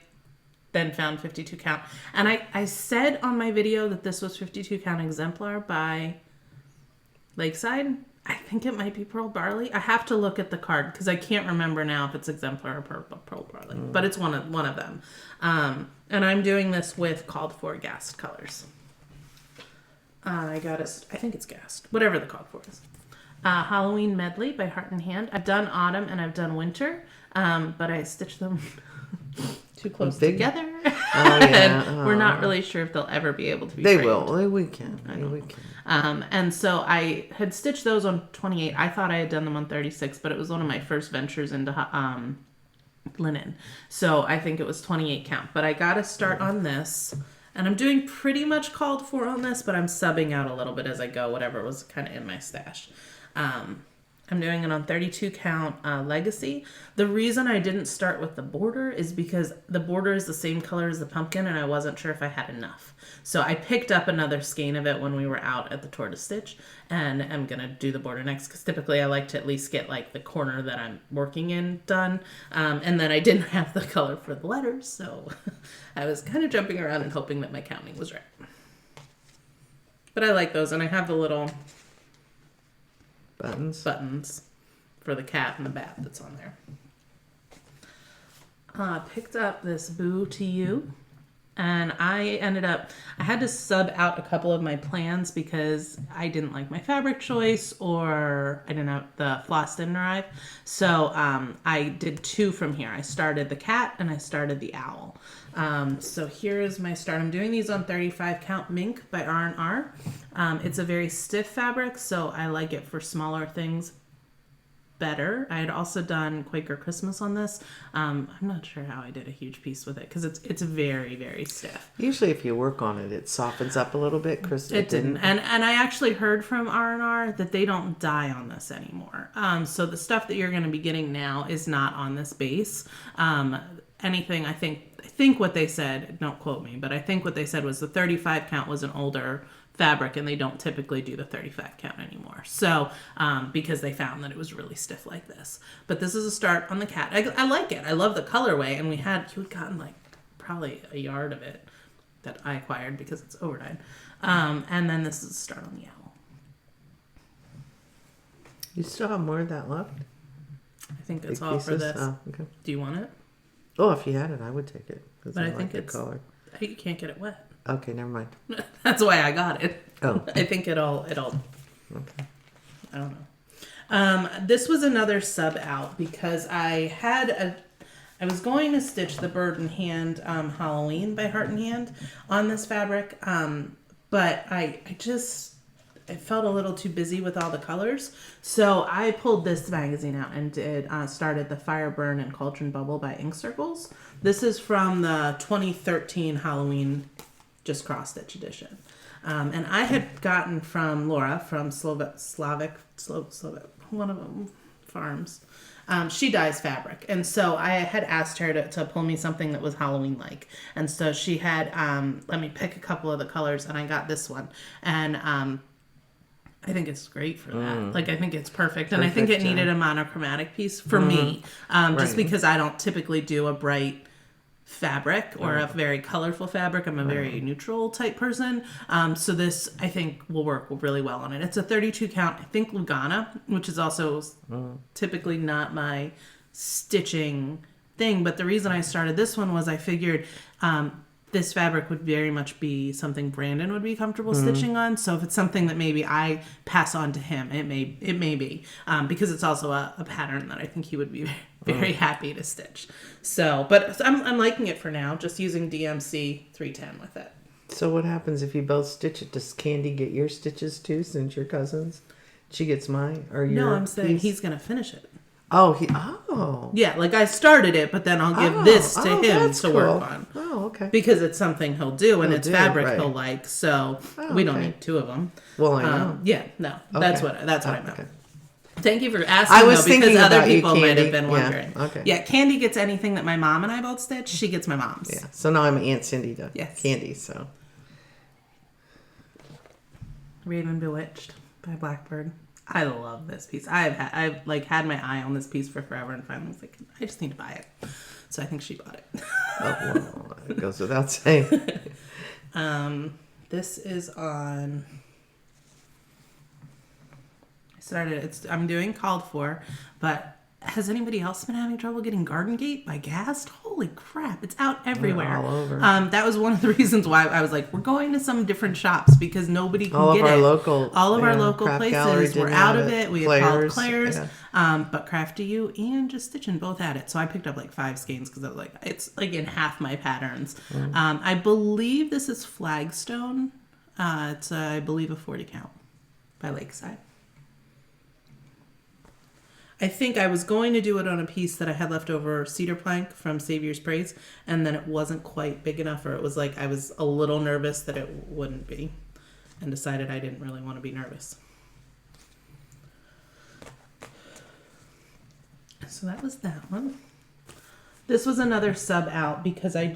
then found 52 count. And I said on my video that this was 52 count exemplar by Lakeside. I think it might be Pearl Barley. I have to look at the card because I can't remember now if it's exemplar or Pearl Barley, but it's one of them. And I'm doing this with called for gassed colors. I think it's gassed, whatever the called for is. Halloween Medley by Heart and Hand. I've done autumn and I've done winter, but I stitched them too close together. And we're not really sure if they'll ever be able to be They framed. will. We can. We can. And so I had stitched those on 28. I thought I had done them on 36, but it was one of my first ventures into linen. So I think it was 28 count. But I got to start on this. And I'm doing pretty much called for on this, but I'm subbing out a little bit as I go, whatever was kind of in my stash. I'm doing it on 32 count Legacy. The reason I didn't start with the border is because the border is the same color as the pumpkin, and I wasn't sure if I had enough. So I picked up another skein of it when we were out at the Tour de Stitch, and I'm going to do the border next, because typically I like to at least get like the corner that I'm working in done. And then I didn't have the color for the letters, so I was kind of jumping around and hoping that my counting was right. But I like those, and I have the little buttons for the cat and the bat that's on there. Picked up this Boo to You, and I had to sub out a couple of my plans because I didn't like my fabric choice, or I didn't have the floss didn't arrive. So I did two from here. I started the cat and I started the owl. So here is my start. I'm doing these on 35 count Mink by R&R. It's a very stiff fabric, so I like it for smaller things better. I had also done Quaker Christmas on this. I'm not sure how I did a huge piece with it because it's very, very stiff. Usually if you work on it, it softens up a little bit. Chris, it didn't. And I actually heard from R&R that they don't dye on this anymore. So the stuff that you're going to be getting now is not on this base. Anything, I think what they said, don't quote me, but I think what they said was the 35 count was an older fabric and they don't typically do the 35 count anymore. So, because they found that it was really stiff like this. But this is a start on the cat. I like it. I love the colorway, and you had gotten like probably a yard of it that I acquired because it's overdyed. And then this is a start on the owl. You still have more of that left? I think that's all for this. Oh, okay. Do you want it? Oh, if you had it, I would take it. But I think the it's color. You can't get it wet. Okay, never mind. That's why I got it. Oh. I think it'll. Okay. I don't know. This was another sub out because I was going to stitch the Bird in Hand Halloween by Heart and Hand on this fabric, but I felt a little too busy with all the colors. So I pulled this magazine out and started the Fire Burn and Cauldron Bubble by Ink Circles. This is from the 2013 Halloween Just Cross Stitch edition. And I had gotten from Laura from Slavic, one of them, farms. She dyes fabric. And so I had asked her to pull me something that was Halloween-like. And so she had let me pick a couple of the colors, and I got this one. And I think it's great for that. Like, I think it's perfect. And I think it needed a monochromatic piece for me. Just because I don't typically do a bright fabric or a very colorful fabric. I'm a very neutral type person. So this, I think, will work really well on it. It's a 32 count, I think, Lugana, which is also typically not my stitching thing. But the reason I started this one was I figured this fabric would very much be something Brandon would be comfortable stitching on. So if it's something that maybe I pass on to him, it may be because it's also a pattern that I think he would be very happy to stitch. So, but I'm liking it for now, just using DMC 310 with it. So what happens if you both stitch it? Does Candy get your stitches too, since you're cousins? She gets mine or your? No, I'm saying he's gonna finish it. Oh, Yeah, like I started it, but then I'll give this to him to work on. Oh, okay. Because it's something he'll do, and it's fabric right. he'll like, so we don't need two of them. Well, I know. Yeah, no, that's what I meant. Okay. Thank you for asking, I was though, because thinking other about you, people might have Candy. been wondering. Yeah, okay. Yeah, Candy gets anything that my mom and I both stitch. She gets my mom's. Yeah. So now I'm Aunt Cindy to Yes. Candy. So. Raven Bewitched by Blackbird. I love this piece. I've like had my eye on this piece for forever, and finally was like, I just need to buy it. So I think she bought it. Oh, well, it goes without saying. This is on. I'm doing called for, but has anybody else been having trouble getting Garden Gate by Gast? Holy crap, it's out everywhere. All over. That was one of the reasons why I was like, we're going to some different shops because nobody can get it. All of our local places were out of it. We had called Claire's, but Craft to You and Just Stitching both had it. So I picked up like 5 skeins because I was like, it's like in half my patterns. I believe this is Flagstone. It's I believe a 40 count by Lakeside. I think I was going to do it on a piece that I had left over cedar plank from Savior's Praise, and then it wasn't quite big enough, or it was like I was a little nervous that it wouldn't be, and decided I didn't really want to be nervous. So that was that one. This was another sub out because I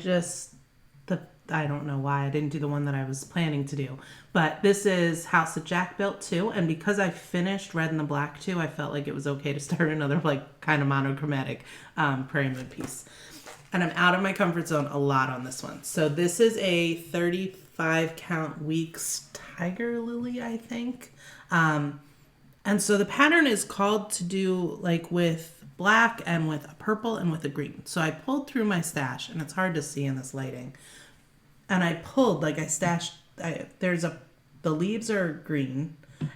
don't know why I didn't do the one that I was planning to do. But this is House that Jack Built too. And because I finished Red and the Black too, I felt like it was okay to start another like kind of monochromatic Prairie Moon piece. And I'm out of my comfort zone a lot on this one. So this is a 35 count Weeks Tiger Lily, I think. And so the pattern is called to do like with black and with a purple and with a green. So I pulled through my stash, and it's hard to see in this lighting. And I pulled, like I stashed, the leaves are green,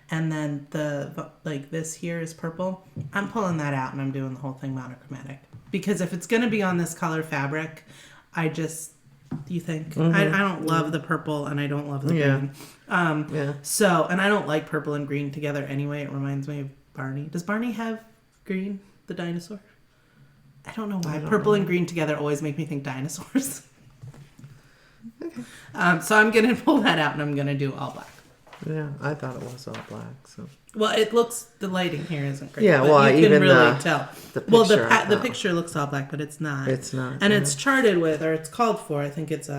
and then this here is purple. I'm pulling that out, and I'm doing the whole thing monochromatic. Because if it's going to be on this color fabric, you think? Mm-hmm. I don't love the purple, and I don't love the green. So, and I don't like purple and green together anyway. It reminds me of Barney. Does Barney have green, the dinosaur? I don't know why. Purple and green together always make me think dinosaurs. Okay. So I'm going to pull that out, and I'm going to do all black. Yeah, I thought it was all black. So. Well, the lighting here isn't great. Yeah, well, you can even really tell. The picture, the picture looks all black, but it's not. It's not. And it's charted with, or it's called for, I think it's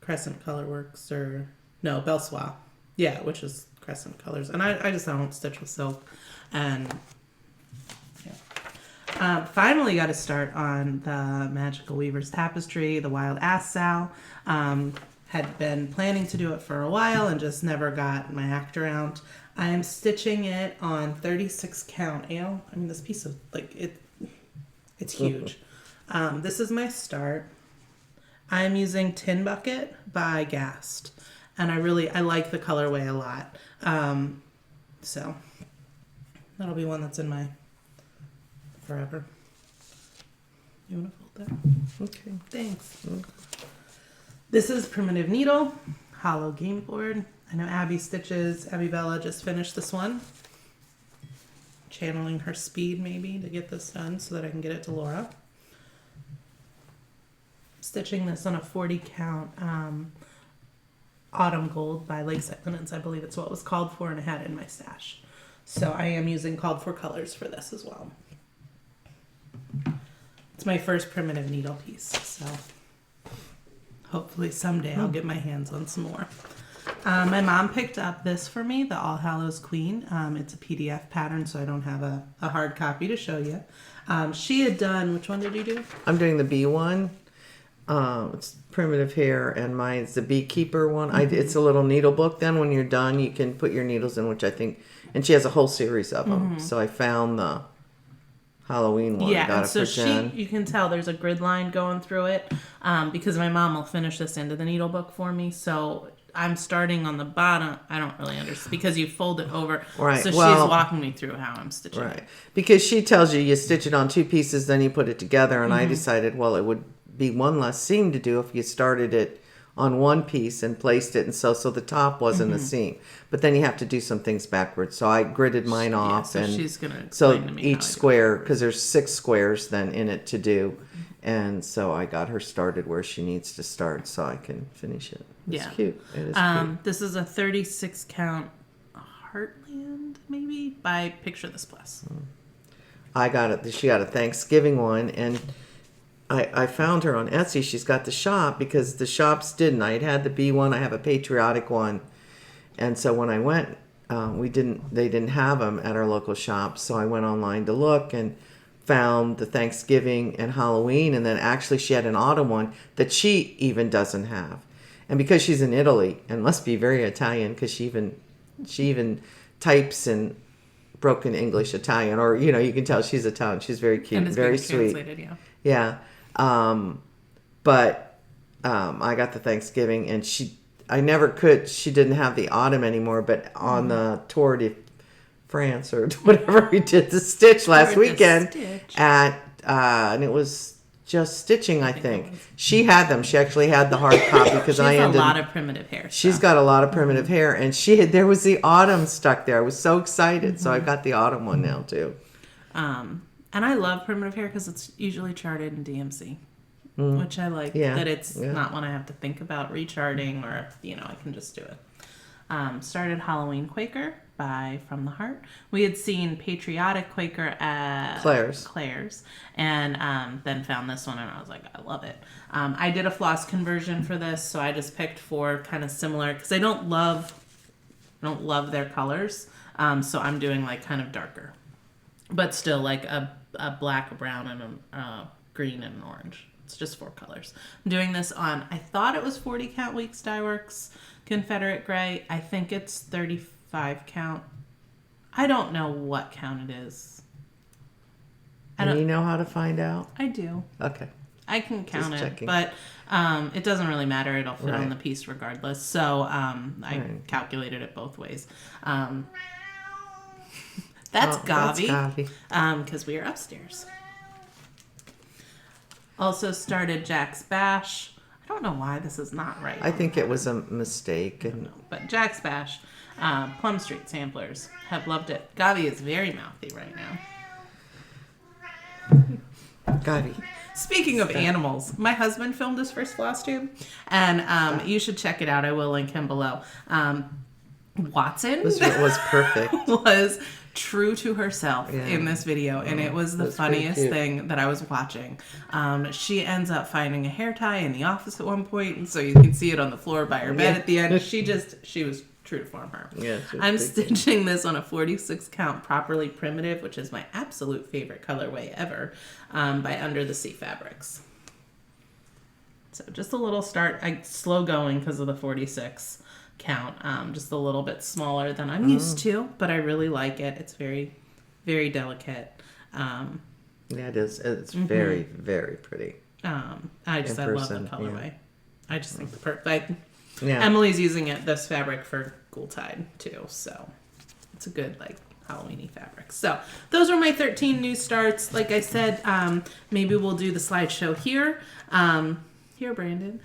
Crescent Colorworks, or no, Belsois. Yeah, which is Crescent Colors. And I don't stitch with silk. And finally got to start on the Magical Weaver's Tapestry, the Wild Ass Sow. Had been planning to do it for a while and just never got my act around. I am stitching it on 36 count ale. I mean, this piece of, it's huge. This is my start. I'm using Tin Bucket by Gast. And I like the colorway a lot. So that'll be one that's in my forever. You want to fold that? Okay. Thanks. This is Primitive Needle, hollow game board. I know Abby Bella just finished this one. Channeling her speed maybe to get this done so that I can get it to Laura. Stitching this on a 40 count Autumn Gold by Lakeside Linens. I believe it's what it was called for, and I had it in my stash. So I am using called for colors for this as well. It's my first Primitive Needle piece, so hopefully someday I'll get my hands on some more. My mom picked up this for me, the All Hallows Queen. It's a PDF pattern, so I don't have a hard copy to show you. She had done, which one did you do? I'm doing the bee one. It's Primitive Hair, and mine's the Beekeeper one. Mm-hmm. It's a little needle book. Then when you're done, you can put your needles in, which I think, and she has a whole series of them. Mm-hmm. So I found the Halloween one. Yeah, and so you can tell there's a grid line going through it because my mom will finish this into the needle book for me. So I'm starting on the bottom. I don't really understand because you fold it over. Right. So she's walking me through how I'm stitching it. Because she tells you stitch it on 2 pieces, then you put it together. And I decided, well, it would be one less seam to do if you started it on 1 piece and placed it, and so the top wasn't a seam. But then you have to do some things backwards. So I gridded mine off, so and she's gonna explain to me each square, because there's 6 squares then in it to do, And so I got her started where she needs to start so I can finish it. It's cute. It is cute. This is a 36 count Heartland, maybe, by Picture This Plus. I got it. She got a Thanksgiving one, and I found her on Etsy. She's got the shop because the shops didn't. I had the B one. I have a patriotic one, and so when I went, they didn't have them at our local shop. So I went online to look and found the Thanksgiving and Halloween, and then actually she had an autumn one that she even doesn't have. And because she's in Italy and must be very Italian, because she even types in broken English Italian, or you can tell she's Italian. She's very cute, and it's very being sweet. Yeah. But I got the Thanksgiving, and she didn't have the autumn anymore, but on the Tour de France or whatever we did the stitch last weekend and it was just stitching, I think. She had them. She actually had the hard copy because I ended. She has a lot of primitive hair. She's got a lot of primitive hair, and there was the autumn stuck there. I was so excited, so I got the autumn one now too. And I love primitive hair because it's usually charted in DMC, which I like. That it's not one I have to think about recharting, or I can just do it. Started Halloween Quaker by From the Heart. We had seen Patriotic Quaker at Claire's, and then found this one, and I was like, I love it. I did a floss conversion for this, so I just picked 4 kind of similar, because I don't love their colors, so I'm doing like kind of darker, but still like a black, a brown, and a green and an orange. It's just 4 colors. I'm doing this on, I thought it was 40 count Weeks Dye Works Confederate Gray. I think it's 35 count. I don't know what count it is. And you know how to find out? I do. Okay. I can count Just it, checking. but it doesn't really matter. It'll fit on the piece regardless. So I calculated it both ways. That's Gavi. Because we are upstairs. Also started Jack's Bash. I don't know why this is not right. I think it was a mistake. But Jack's Bash, Plum Street samplers have loved it. Gavi is very mouthy right now. Gavi. Speaking of animals, my husband filmed his first Flosstube, and you should check it out. I will link him below. Watson was perfect. was true to herself in this video, and it was the funniest thing that I was watching. She ends up finding a hair tie in the office at one point, and so you can see it on the floor by her bed at the end. She was true to form her. Yeah, I'm stitching this on a 46 count Properly Primitive, which is my absolute favorite colorway ever, by Under the Sea Fabrics. So just a little start. I slow going because of the 46 count, just a little bit smaller than I'm used to, but I really like it. It's very, very delicate. Yeah, it is. It's very, very pretty. I love the colorway. Yeah. I just think the perfect. Yeah. Emily's using this fabric for Ghoultide too, so it's a good Halloween-y fabric. So those are my 13 new starts. Like I said, maybe we'll do the slideshow here. Here, Brandon.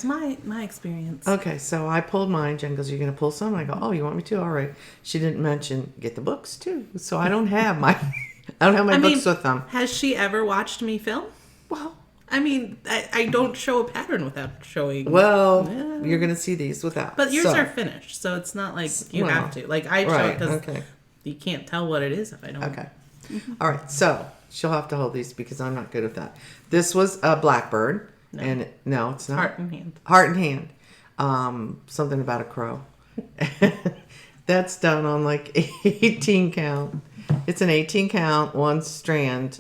was my experience. Okay, so I pulled mine. Jen goes, "You're going to pull some?" I go, "Oh, you want me to? All right." She didn't mention get the books too, so I don't have my books with them. Has she ever watched me film? Well, I mean, I don't show a pattern without showing. Well, you're going to see these without. But yours are finished, so it's not like you have to. Like, I show it because you can't tell what it is if I don't. Okay. All right, so she'll have to hold these because I'm not good at that. This was a blackbird. No. And no, it's not. Heart and hand. Heart and hand. Something about a crow. That's done on like 18 count. It's an 18 count, one strand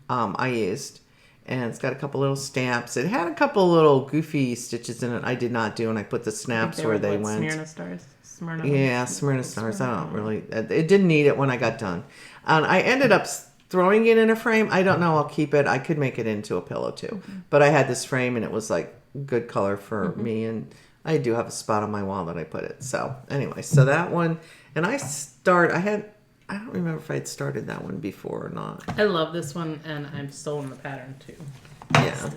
I used. And it's got a couple little stamps. It had a couple little goofy stitches in it I did not do, and I put the snaps where they went. Smyrna stars? Smyrna stars. I don't really... It didn't need it when I got done. And I ended up throwing it in a frame. I don't know. I'll keep it. I could make it into a pillow too. Mm-hmm. But I had this frame, and it was like good color for me. And I do have a spot on my wall that I put it. So anyway, so that one... And I don't remember if I'd started that one before or not. I love this one, and I've stolen the pattern too. Yeah.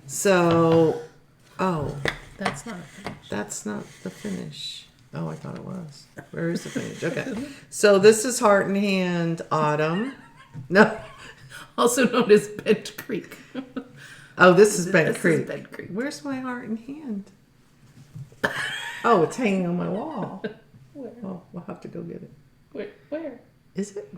So, that's not a finish. That's not the finish. Oh, I thought it was. Where is the finish? Okay. So this is Heart and Hand Autumn. No. Also known as Bent Creek. Oh, this is Bent Creek. Is Bent Creek. Where's my Heart and Hand? Oh, it's hanging on my wall. Where? Oh, we'll have to go get it. Where? Is it?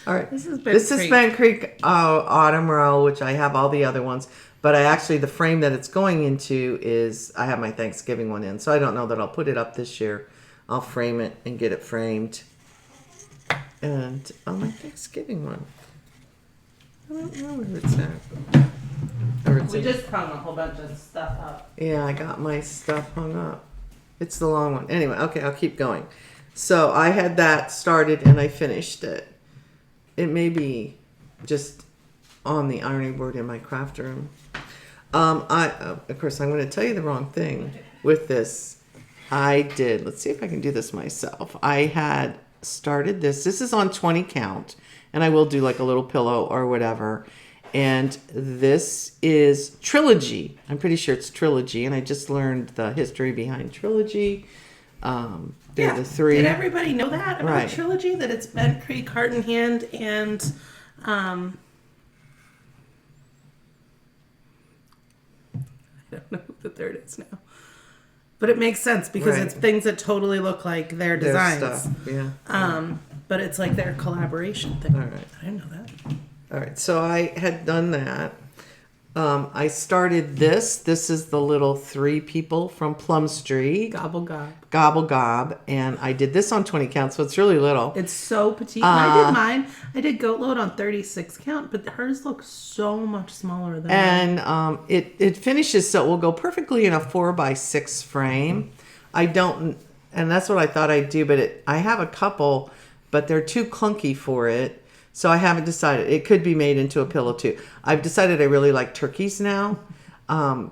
All right. This is Bent Creek Autumn Row, which I have all the other ones. But the frame that it's going into is, I have my Thanksgiving one in. So I don't know that I'll put it up this year. I'll frame it and get it framed. And my Thanksgiving one. I don't know where it's at. We just hung a whole bunch of stuff up. Yeah, I got my stuff hung up. It's the long one. Anyway, okay, I'll keep going. So I had that started and I finished it. It may be on the ironing board in my craft room. Of course, I'm going to tell you the wrong thing with this. Let's see if I can do this myself. I had started this. This is on 20 count, and I will do like a little pillow or whatever. And this is Trilogy. I'm pretty sure it's Trilogy, and I just learned the history behind Trilogy. They're the three. Did everybody know that about Trilogy? That it's Bent Creek, Heart and Hand, and I don't know who the third is now. But it makes sense because it's things that totally look like their designs. Their stuff, yeah. But it's like their collaboration thing. All right. I didn't know that. All right, so I had done that. I started this. This is the little three people from Plum Street. Gobble Gob. Gobble Gob. And I did this on 20 count, so it's really little. It's so petite. I did mine. I did goat load on 36 count, but hers looks so much smaller than mine. And it finishes, so it will go perfectly in a 4x6 frame. And that's what I thought I'd do, but I have a couple, but they're too clunky for it. So I haven't decided. It could be made into a pillow too. I've decided I really like turkeys now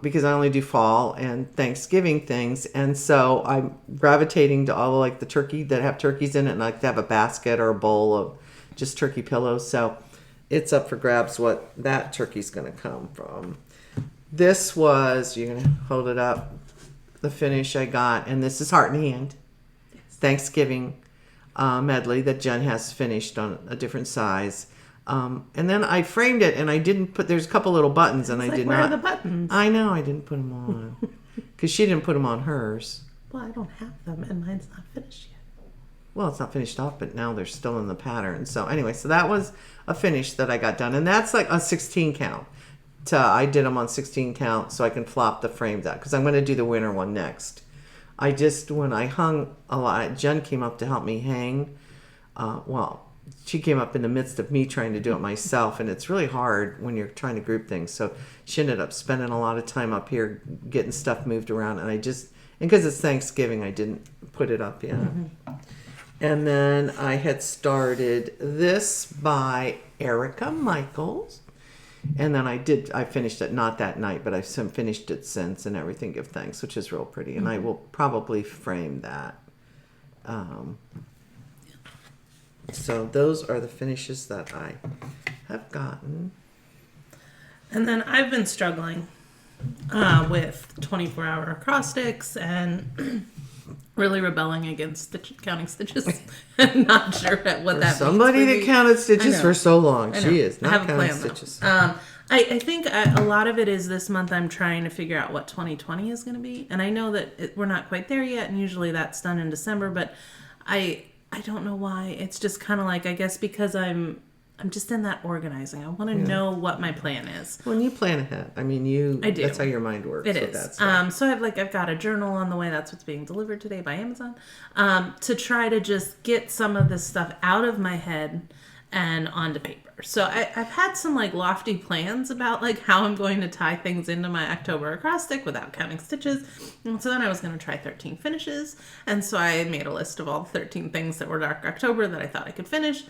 because I only do fall and Thanksgiving things. And so I'm gravitating to all like the turkey that have turkeys in it, and I like to have a basket or a bowl of just turkey pillows. So it's up for grabs what that turkey's going to come from. This was, you're going to hold it up, the finish I got. And this is Heart and Hand. Thanksgiving medley that Jen has finished on a different size. And then I framed it and I didn't there's a couple little buttons and I did not. Where are the buttons? I know, I didn't put them on. Because she didn't put them on hers. Well, I don't have them and mine's not finished yet. Well, it's not finished off, but now they're still in the pattern. So anyway, so that was a finish that I got done. And that's like a 16 count. I did them on 16 count so I can flop the frames out. Because I'm going to do the winter one next. When I hung a lot, Jen came up to help me hang. She came up in the midst of me trying to do it myself, and it's really hard when you're trying to group things. So she ended up spending a lot of time up here getting stuff moved around, and because it's Thanksgiving, I didn't put it up yet. Mm-hmm. And then I had started this by Erica Michaels. And then I finished it, not that night, but I've finished it since, and everything give thanks, which is real pretty. And I will probably frame that. So those are the finishes that I have gotten. And then I've been struggling with 24-hour acrostics and really rebelling against counting stitches. I'm not sure what that somebody means. Somebody that counted stitches for so long. She is not counting stitches. I think a lot of it is this month I'm trying to figure out what 2020 is going to be. And I know that we're not quite there yet, and usually that's done in December, but I don't know why. It's just kind of like, I guess because I'm just in that organizing. I want to know what my plan is. When you plan ahead, I mean, I do. That's how your mind works. It is. So I've got a journal on the way. That's what's being delivered today by Amazon. To try to just get some of this stuff out of my head and onto paper. So I've had some like lofty plans about like how I'm going to tie things into my October acrostic without counting stitches. And so then I was going to try 13 finishes. And so I made a list of all the 13 things that were Dark October that I thought I could finish.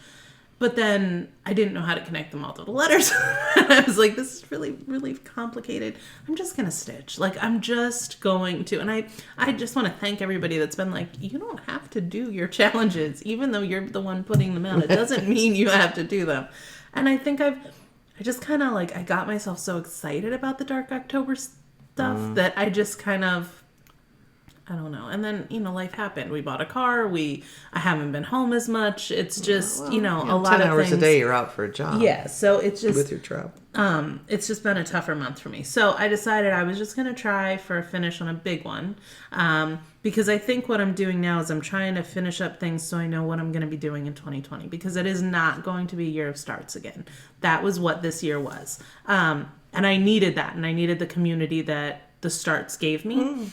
But then I didn't know how to connect them all to the letters. I was like, this is really, really complicated. I'm just going to stitch. Like, I'm just going to. And I just want to thank everybody that's been like, you don't have to do your challenges, even though you're the one putting them out. It doesn't mean you have to do them. And I think I just kind of like, I got myself so excited about the Dark October stuff that I just kind of, I don't know. And then, life happened. We bought a car. I haven't been home as much. It's just, a lot of 10 hours things. a day you're out for a job. Yeah. So it's just. With your job. It's just been a tougher month for me. So I decided I was just going to try for a finish on a big one. Because I think what I'm doing now is I'm trying to finish up things so I know what I'm going to be doing in 2020. Because it is not going to be a year of starts again. That was what this year was. And I needed that. And I needed the community that the starts gave me.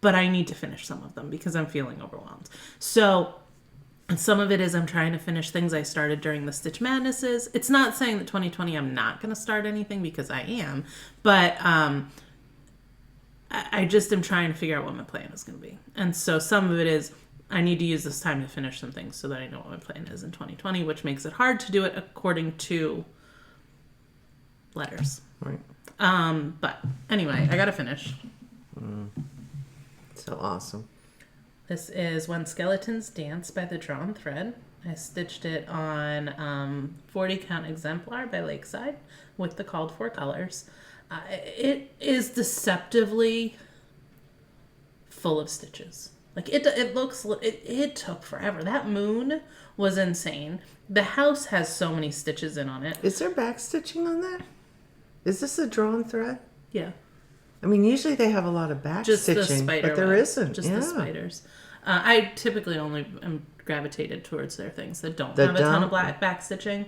But I need to finish some of them because I'm feeling overwhelmed. So, and some of it is I'm trying to finish things I started during the Stitch Madnesses. It's not saying that 2020 I'm not going to start anything because I am. But I just am trying to figure out what my plan is going to be. And so some of it is I need to use this time to finish some things so that I know what my plan is in 2020, which makes it hard to do it according to letters. Right. But anyway, I got to finish. So awesome. This is When Skeletons Dance by The Drawn Thread. I stitched it on 40 count exemplar by Lakeside with the called for colors. It is deceptively full of stitches. Like it took forever. That moon was insane. The house has so many stitches in on it. Is there back stitching on that? Is this a drawn thread? Yeah. I mean, usually they have a lot of back Just stitching, the spider but there web. isn't. Just the spiders. I typically only am gravitated towards their things that don't have a ton of back stitching.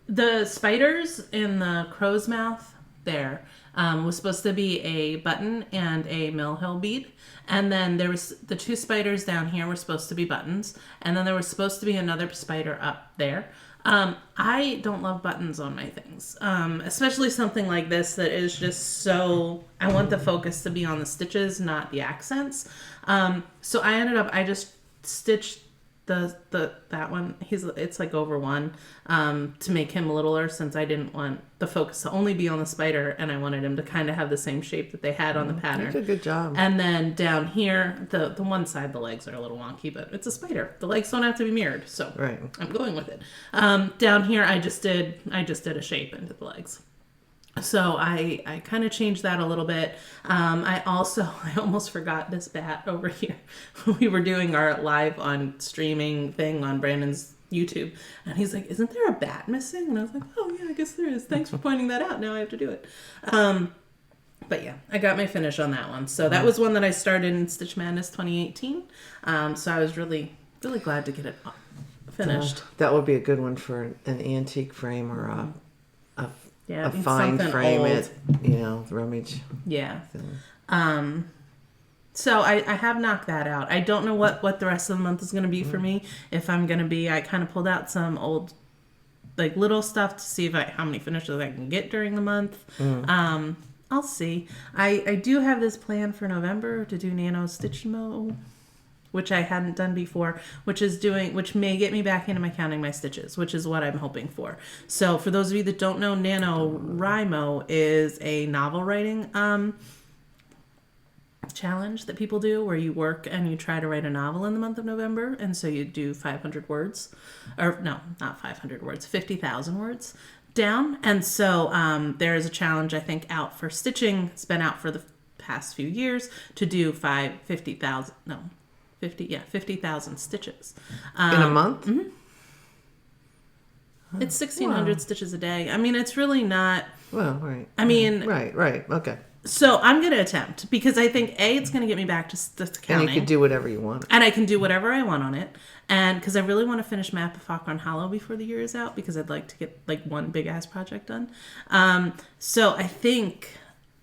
The spiders in the crow's mouth there was supposed to be a button and a Mill Hill bead. And then there was the two spiders down here were supposed to be buttons. And then there was supposed to be another spider up there. I don't love buttons on my things, especially something like this that is just so, I want the focus to be on the stitches, not the accents. So I just stitched that one. It's like over one, to make him littler since I didn't want the focus to only be on the spider and I wanted him to kind of have the same shape that they had on the pattern. You did a good job. And then down here, the one side, the legs are a little wonky, but it's a spider. The legs don't have to be mirrored, so right. I'm going with it. Down here, I just did a shape into the legs. So I kind of changed that a little bit. I almost forgot this bat over here. We were doing our live on streaming thing on Brandon's YouTube. And he's like, isn't there a bat missing? And I was like, oh yeah, I guess there is. Thanks for pointing that out. Now I have to do it. But yeah, I got my finish on that one. So that was one that I started in Stitch Madness 2018. So I was really, really glad to get it finished. That would be a good one for an antique frame or a fine frame old. It, rummage. Yeah. So I have knocked that out. I don't know what the rest of the month is going to be for me. If I'm going to be, I kind of pulled out some old, like little stuff to see how many finishes I can get during the month. I'll see. I do have this plan for November to do Nano Stitch Mo, which I hadn't done before, which may get me back into counting my stitches, which is what I'm hoping for. So for those of you that don't know, NaNoWriMo is a novel writing challenge that people do where you work and you try to write a novel in the month of November. And so you do 500 words, or no, not 500 words, 50,000 words. down. And so there is a challenge, I think, out for stitching. It's been out for the past few years to do 50,000 stitches. In a month? Mm-hmm. It's 1,600 stitches a day. I mean, it's really not... Well, right. I mean... Right. Okay. So I'm going to attempt because I think, A, it's going to get me back to counting. And you could do whatever you want. And I can do whatever I want on it. And because I really want to finish Map of Foghorn Hollow before the year is out because I'd like to get like one big-ass project done. So I think...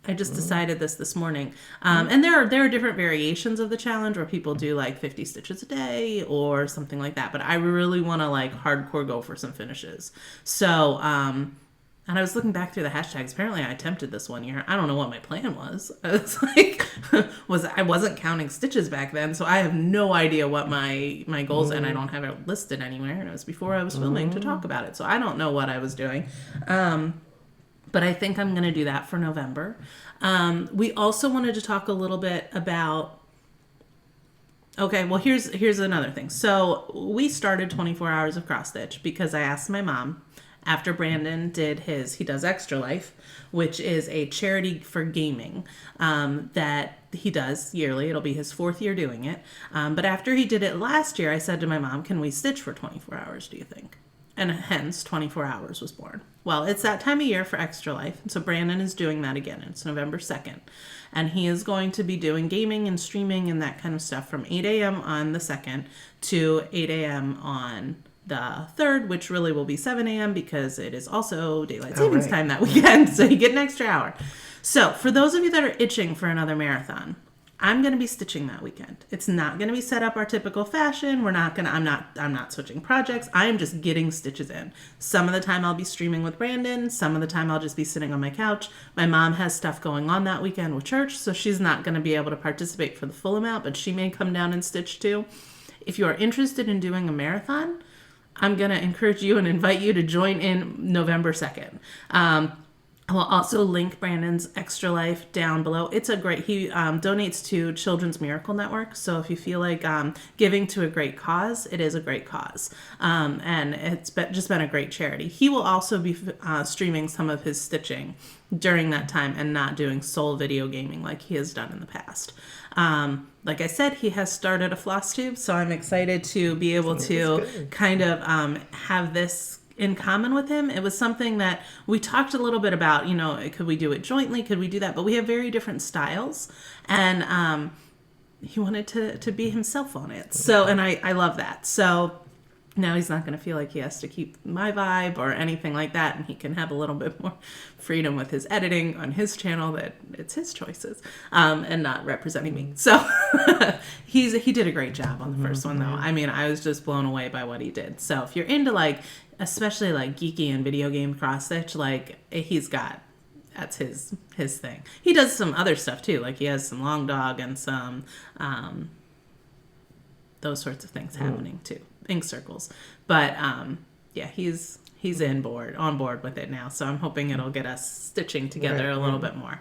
I just decided this morning. And there are different variations of the challenge where people do like 50 stitches a day or something like that. But I really want to like hardcore go for some finishes. So, and I was looking back through the hashtags. Apparently I attempted this one year. I don't know what my plan was. I was like, I wasn't counting stitches back then. So I have no idea what my goals, and I don't have it listed anywhere. And it was before I was filming to talk about it. So I don't know what I was doing. But I think I'm going to do that for November. We also wanted to talk a little bit about... Okay, well, here's another thing. So we started 24 hours of cross stitch because I asked my mom, after Brandon did he does Extra Life, which is a charity for gaming that he does yearly. It'll be his 4th year doing it. But after he did it last year, I said to my mom, can we stitch for 24 hours, do you think? And hence 24 hours was born. Well, it's that time of year for Extra Life. So Brandon is doing that again. It's November 2nd. And he is going to be doing gaming and streaming and that kind of stuff from 8 a.m. on the 2nd to 8 a.m. on the 3rd, which really will be 7 a.m. because it is also daylight savings time that weekend. So you get an extra hour. So for those of you that are itching for another marathon, I'm going to be stitching that weekend. It's not going to be set up our typical fashion. I'm not switching projects. I am just getting stitches in. Some of the time I'll be streaming with Brandon. Some of the time I'll just be sitting on my couch. My mom has stuff going on that weekend with church, so she's not going to be able to participate for the full amount, but she may come down and stitch too. If you are interested in doing a marathon, I'm going to encourage you and invite you to join in November 2nd. I will also link Brandon's Extra Life down below. It's a great, he donates to Children's Miracle Network. So if you feel like giving to a great cause, it is a great cause. And it's just been a great charity. He will also be streaming some of his stitching during that time and not doing sole video gaming like he has done in the past. Like I said, he has started a Flosstube, so I'm excited to be able to kind of have this in common with him. It was something that we talked a little bit about, could we do it jointly? Could we do that? But we have very different styles, and he wanted to be himself on it. So, and I love that. So now he's not going to feel like he has to keep my vibe or anything like that, and he can have a little bit more freedom with his editing on his channel, that it's his choices, and not representing me. So he did a great job on the first one, though. I mean, I was just blown away by what he did. So if you're into especially geeky and video game cross stitch, that's his thing. He does some other stuff too, he has some long dog and some those sorts of things happening too, ink circles. But yeah, he's on board with it now, so I'm hoping it'll get us stitching together a little bit more.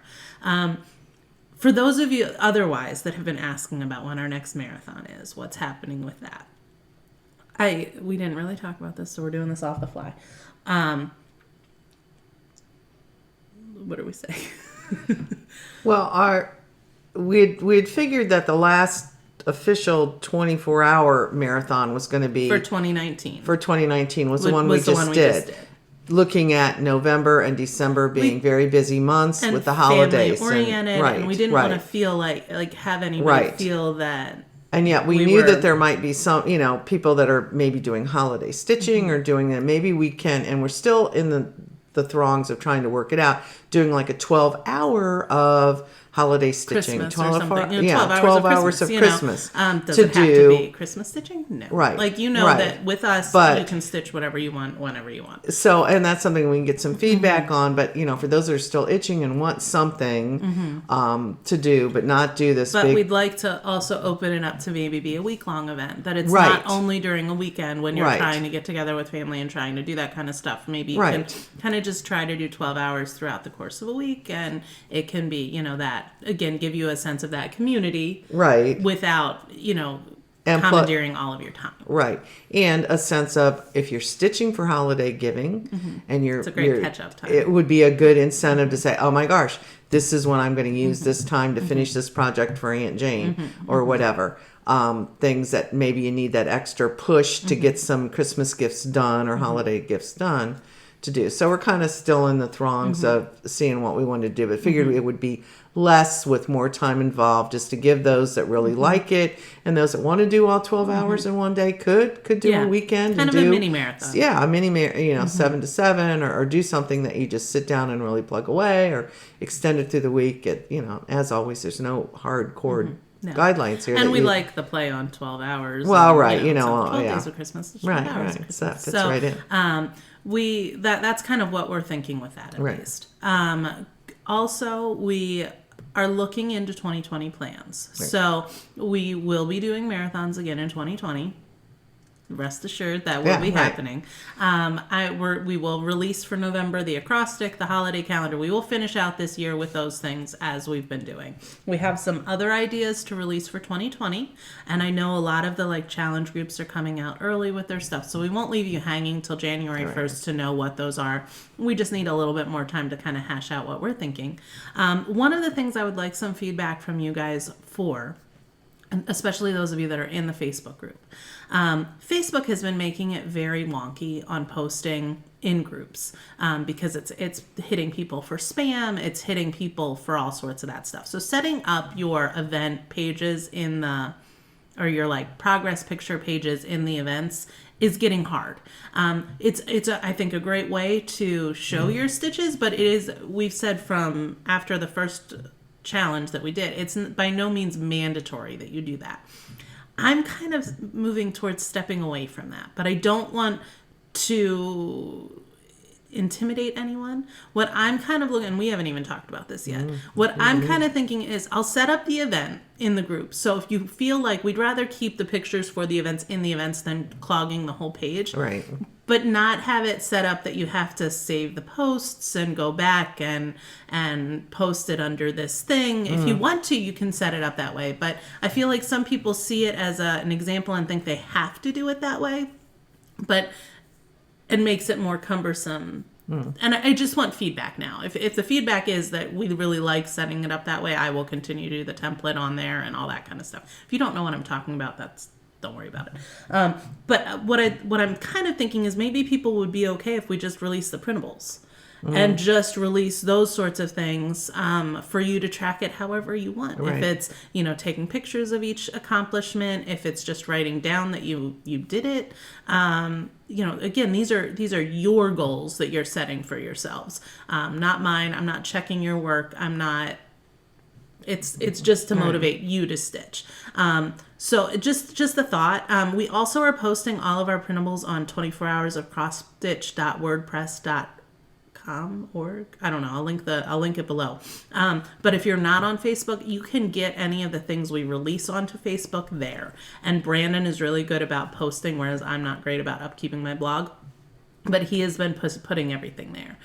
For those of you otherwise that have been asking about when our next marathon is, what's happening with that, we didn't really talk about this, so we're doing this off the fly. What do we say? Well, we'd figured that the last official 24-hour marathon was going to be for 2019. For 2019 was the one we just did. Looking at November and December being very busy months and with the holidays, oriented, and we didn't want to feel like have anybody feel that. And yet we knew that there might be some, people that are maybe doing holiday stitching or doing that. Maybe we can, and we're still in the throngs of trying to work it out, doing a 12-hour of holiday stitching. Christmas 12 or something. 12 hours of Christmas. Does it have to be Christmas stitching? No. Right. That with us, you can stitch whatever you want, whenever you want. So, and that's something we can get some feedback on, but, for those that are still itching and want something to do, but not do this But we'd like to also open it up to maybe be a week-long event, that it's not only during a weekend when you're trying to get together with family and trying to do that kind of stuff. Maybe you can kind of just try to do 12 hours throughout the course of a week, and it can be, that, again, give you a sense of that community. Right. Without, and commandeering all of your time. Right. And a sense of, if you're stitching for holiday giving and It's a great catch-up time. It would be a good incentive to say, oh my gosh, this is when I'm going to use this time to finish this project for Aunt Jane or whatever. Things that maybe you need that extra push to get some Christmas gifts done or holiday gifts done to do. So we're kind of still in the throngs of seeing what we want to do, but figured it would be less with more time involved, just to give those that really like it, and those that want to do all 12 hours in one day could do a weekend kind and of do a mini marathon. Yeah, a mini 7 to 7, or do something that you just sit down and really plug away, or extend it through the week. As always, there's no hardcore guidelines here. And we like the play on 12 hours. Well, and, 12 days of Christmas, 12 hours of Christmas. So that fits right in. That's kind of what we're thinking with that, at least. Also, we are looking into 2020 plans. Right. So we will be doing marathons again in 2020. Rest assured that will be happening. We will release for November the acrostic, the holiday calendar. We will finish out this year with those things as we've been doing. We have some other ideas to release for 2020, and I know a lot of the challenge groups are coming out early with their stuff, so we won't leave you hanging till January 1st to know what those are. We just need a little bit more time to kind of hash out what we're thinking. One of the things I would like some feedback from you guys for, and especially those of you that are in the Facebook group. Facebook has been making it very wonky on posting in groups because it's hitting people for spam, it's hitting people for all sorts of that stuff. So setting up your event pages or your progress picture pages in the events is getting hard. It's I think a great way to show your stitches, but we've said from after the first challenge that we did, it's by no means mandatory that you do that. I'm kind of moving towards stepping away from that, but I don't want to intimidate anyone. What I'm kind of looking, and we haven't even talked about this yet, what I'm kind of thinking is I'll set up the event in the group. So if you feel like we'd rather keep the pictures for the events in the events than clogging the whole page. Right. But not have it set up that you have to save the posts and go back and post it under this thing. If you want to, you can set it up that way. But I feel like some people see it as an example and think they have to do it that way. But it makes it more cumbersome. And I just want feedback now. If the feedback is that we really like setting it up that way, I will continue to do the template on there and all that kind of stuff. If you don't know what I'm talking about, don't worry about it. But what I'm kind of thinking is maybe people would be okay if we just release the printables and just release those sorts of things for you to track it however you want. Right. If it's taking pictures of each accomplishment, if it's just writing down that you did it. Again, these are your goals that you're setting for yourselves, not mine. I'm not checking your work. I'm not. It's just to motivate you to stitch. So just a thought. We also are posting all of our printables on 24hoursofcrossstitch.wordpress.com org. I don't know. I'll link it below. But if you're not on Facebook, you can get any of the things we release onto Facebook there. And Brandon is really good about posting, whereas I'm not great about upkeeping my blog. But he has been putting everything there.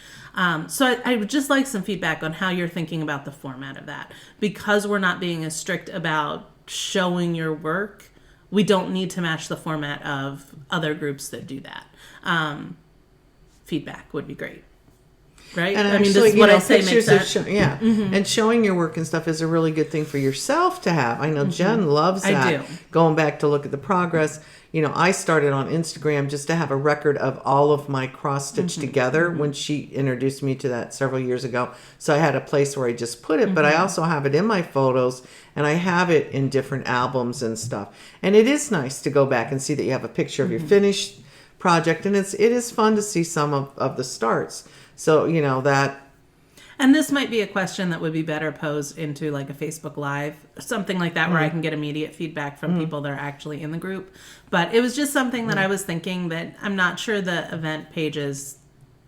So I would just like some feedback on how you're thinking about the format of that. Because we're not being as strict about showing your work, we don't need to match the format of other groups that do that. Feedback would be great. Right? And this is what I say makes sense. And showing your work and stuff is a really good thing for yourself to have. I know Jen loves that. I do. Going back to look at the progress. I started on Instagram just to have a record of all of my cross stitch together when she introduced me to that several years ago. So I had a place where I just put it, but I also have it in my photos and I have it in different albums and stuff. And it is nice to go back and see that you have a picture of your finished project, and it is fun to see some of the starts. So, that. And this might be a question that would be better posed into a Facebook Live, something like that, where I can get immediate feedback from people that are actually in the group. But it was just something that I was thinking that I'm not sure the event pages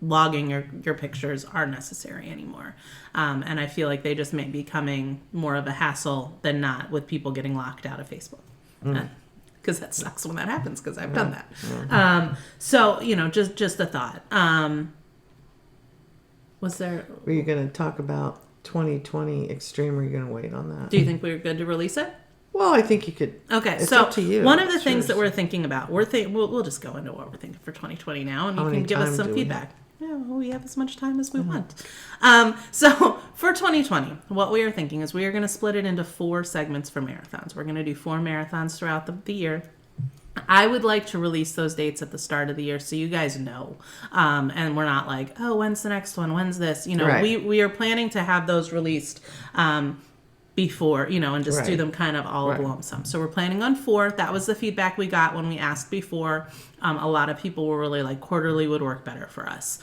logging your pictures are necessary anymore. And I feel like they just may be becoming more of a hassle than not with people getting locked out of Facebook. Because that sucks when that happens, because I've done that. So, just a thought. Were you going to talk about 2020 Extreme, or are you going to wait on that? Do you think we were good to release it? Well, I think you could. Okay, It's so up to you. one of the things that we're thinking about, we'll just go into what we're thinking for 2020 now, and you can give us some feedback. Yeah, well, we have as much time as we want. So for 2020, what we are thinking is we are going to split it into 4 segments for marathons. We're going to do 4 marathons throughout the year. I would like to release those dates at the start of the year so you guys know. And we're not like, oh, when's the next one? When's this? Right. We are planning to have those released before, and just do them kind of all of lump sum. So we're planning on 4. That was the feedback we got when we asked before. A lot of people were really like quarterly would work better for us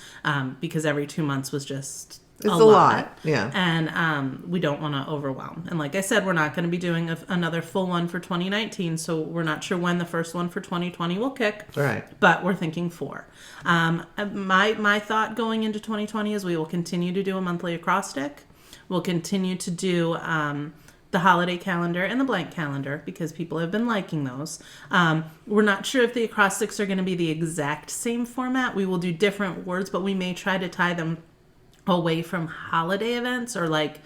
because every 2 months was just a lot. Yeah. And we don't want to overwhelm. And like I said, we're not going to be doing another full one for 2019. So we're not sure when the first one for 2020 will kick. Right. But we're thinking 4. My thought going into 2020 is we will continue to do a monthly acrostic. We'll continue to do the holiday calendar and the blank calendar because people have been liking those. We're not sure if the acrostics are going to be the exact same format. We will do different words, but we may try to tie them away from holiday events or like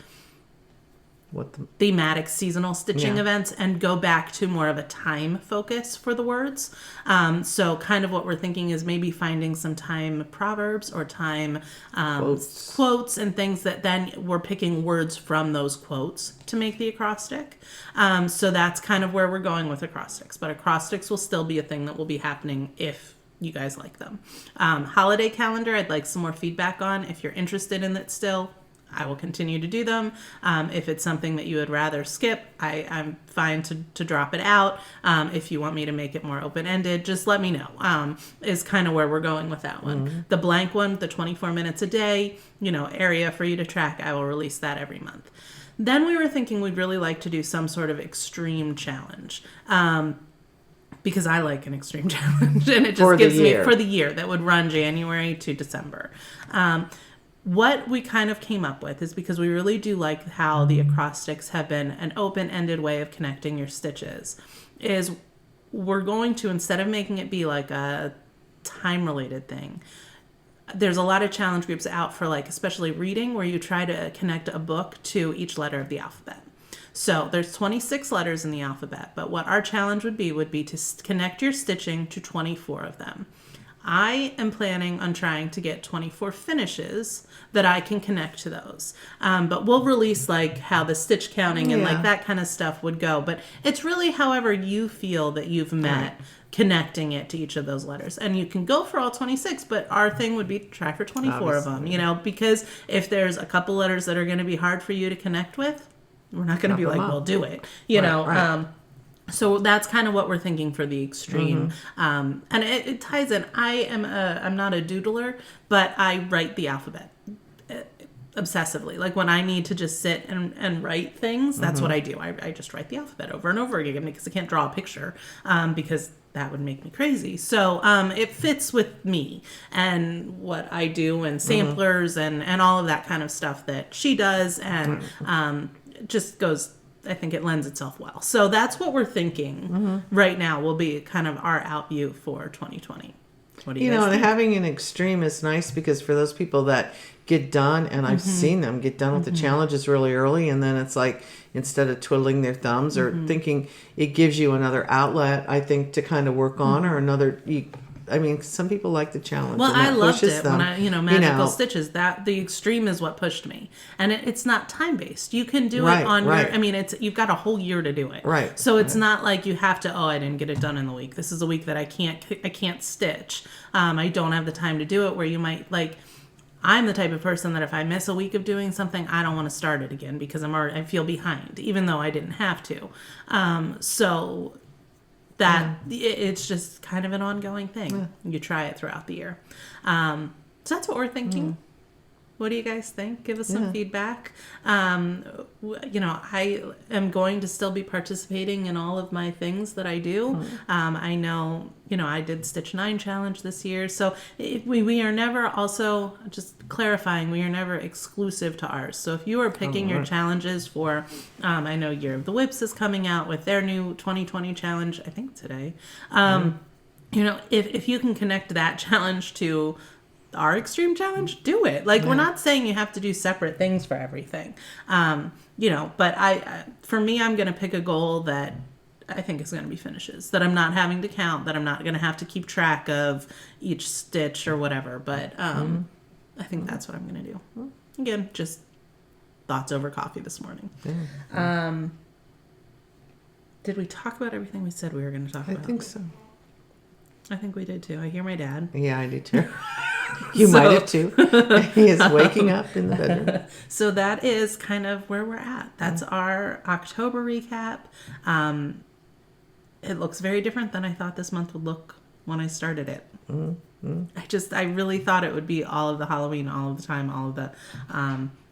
thematic seasonal stitching events and go back to more of a time focus for the words. So kind of what we're thinking is maybe finding some time proverbs or time quotes and things that then we're picking words from those quotes to make the acrostic. So that's kind of where we're going with acrostics. But acrostics will still be a thing that will be happening if you guys like them. Holiday calendar, I'd like some more feedback on. If you're interested in it still, I will continue to do them. If it's something that you would rather skip, I'm fine to drop it out. If you want me to make it more open-ended, just let me know, is kind of where we're going with that one. Mm-hmm. The blank one, the 24 minutes a day, area for you to track, I will release that every month. Then we were thinking we'd really like to do some sort of extreme challenge. Because I like an extreme challenge, and it just gives me for the year that would run January to December. What we kind of came up with is because we really do like how the acrostics have been an open-ended way of connecting your stitches, is we're going to, instead of making it be like a time-related thing, there's a lot of challenge groups out for like, especially reading, where you try to connect a book to each letter of the alphabet. So there's 26 letters in the alphabet, but what our challenge would be to connect your stitching to 24 of them. I am planning on trying to get 24 finishes that I can connect to those. But we'll release like how the stitch counting and like that kind of stuff would go. But it's really however you feel that you've met connecting it to each of those letters. And you can go for all 26, but our thing would be to try for 24 of them, because if there's a couple letters that are going to be hard for you to connect with, we're not going to be like, we'll do it, Right. So that's kind of what we're thinking for the extreme. Mm-hmm. And it ties in. I'm not a doodler, but I write the alphabet obsessively. Like when I need to just sit and write things, that's what I do. I just write the alphabet over and over again because I can't draw a picture because that would make me crazy. So it fits with me and what I do and samplers and all of that kind of stuff that she does and just goes... I think it lends itself well. So that's what we're thinking right now will be kind of our out view for 2020. What do you guys think? And having an extreme is nice because for those people that get done, and I've seen them get done with the challenges really early, and then it's like instead of twiddling their thumbs or thinking, it gives you another outlet, I think, to kind of work on or another... some people like the challenge. Well, I loved it when magical stitches. That the extreme is what pushed me, and it's not time based. You can do it on your. You've got a whole year to do it. Right. So it's not like you have to. Oh, I didn't get it done in the week. This is a week that I can't stitch. I don't have the time to do it. Where you might like. I'm the type of person that if I miss a week of doing something, I don't want to start it again because I feel behind, even though I didn't have to. So. That it's just kind of an ongoing thing. Yeah. You try it throughout the year. So that's what we're thinking. What do you guys think? Give us some feedback. I am going to still be participating in all of my things that I do. I know, I did Stitch 9 Challenge this year. So we are never also, just clarifying, we are never exclusive to ours. So if you are picking your challenges for, I know Year of the Whips is coming out with their new 2020 challenge, I think today. If you can connect that challenge to our extreme challenge, do it. Like, we're not saying you have to do separate things for everything. But for me, I'm going to pick a goal that I think is going to be finishes, that I'm not having to count, that I'm not going to have to keep track of each stitch or whatever. But I think that's what I'm going to do. Again, just thoughts over coffee this morning. Did we talk about everything we said we were going to talk about? I think so. I think we did too. I hear my dad. Yeah, I do too. You might have too. He is waking up in the bedroom. So that is kind of where we're at. That's our October recap. It looks very different than I thought this month would look when I started it. I really thought it would be all of the Halloween, all of the time, all of the...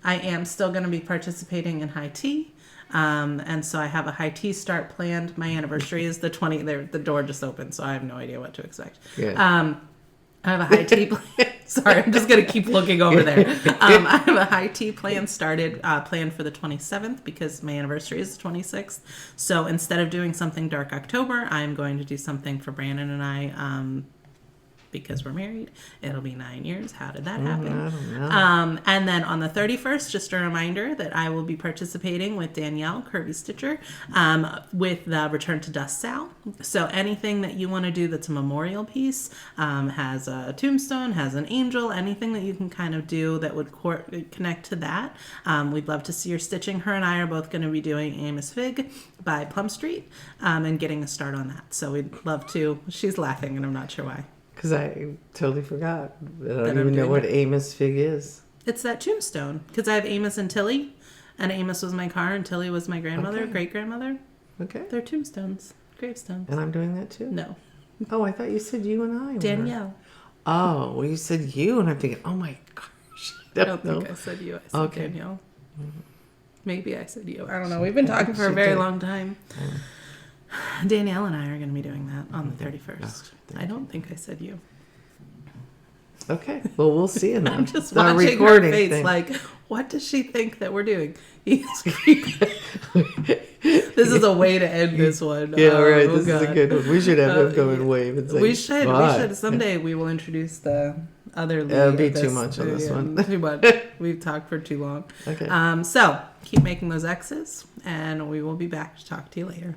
I am still going to be participating in high tea. And so I have a high tea start planned. My anniversary is the 20th. The door just opened, so I have no idea what to expect. Yeah. I have a high tea plan. Sorry, I'm just going to keep looking over there. I have a high tea plan planned for the 27th because my anniversary is the 26th. So instead of doing something dark October, I'm going to do something for Brandon and I because we're married. It'll be 9 years. How did that happen? I don't know. And then on the 31st, just a reminder that I will be participating with Danielle, Curvy Stitcher, with the Return to Dust Sal. So anything that you want to do that's a memorial piece, has a tombstone, has an angel, anything that you can kind of do that would connect to that. We'd love to see your stitching. Her and I are both going to be doing Amos Fig by Plum Street and getting a start on that. So we'd love to. She's laughing and I'm not sure why. Because I totally forgot. I don't even know what Amos Fig is. It's that tombstone. Because I have Amos and Tilly. And Amos was my car and Tilly was my grandmother, great-grandmother. Okay. They're tombstones, gravestones. And I'm doing that too? No. Oh, I thought you said you and I were. Danielle. Oh, well, you said you, and I'm thinking, oh my gosh. I don't think I said you. I said Danielle. Maybe I said you. I don't know. We've been talking for a very long time. Danielle and I are going to be doing that on the 31st. I don't think I said you. Okay. Well, we'll see in that. I'm just watching her face like, what does she think that we're doing? He's creepy. This is a way to end this one. Yeah, right. This is a good one. We should have him go and wave and say, we should. Someday we will introduce the other lead. It'll be too much on this one. Too much. We've talked for too long. Okay. So keep making those X's, and we will be back to talk to you later.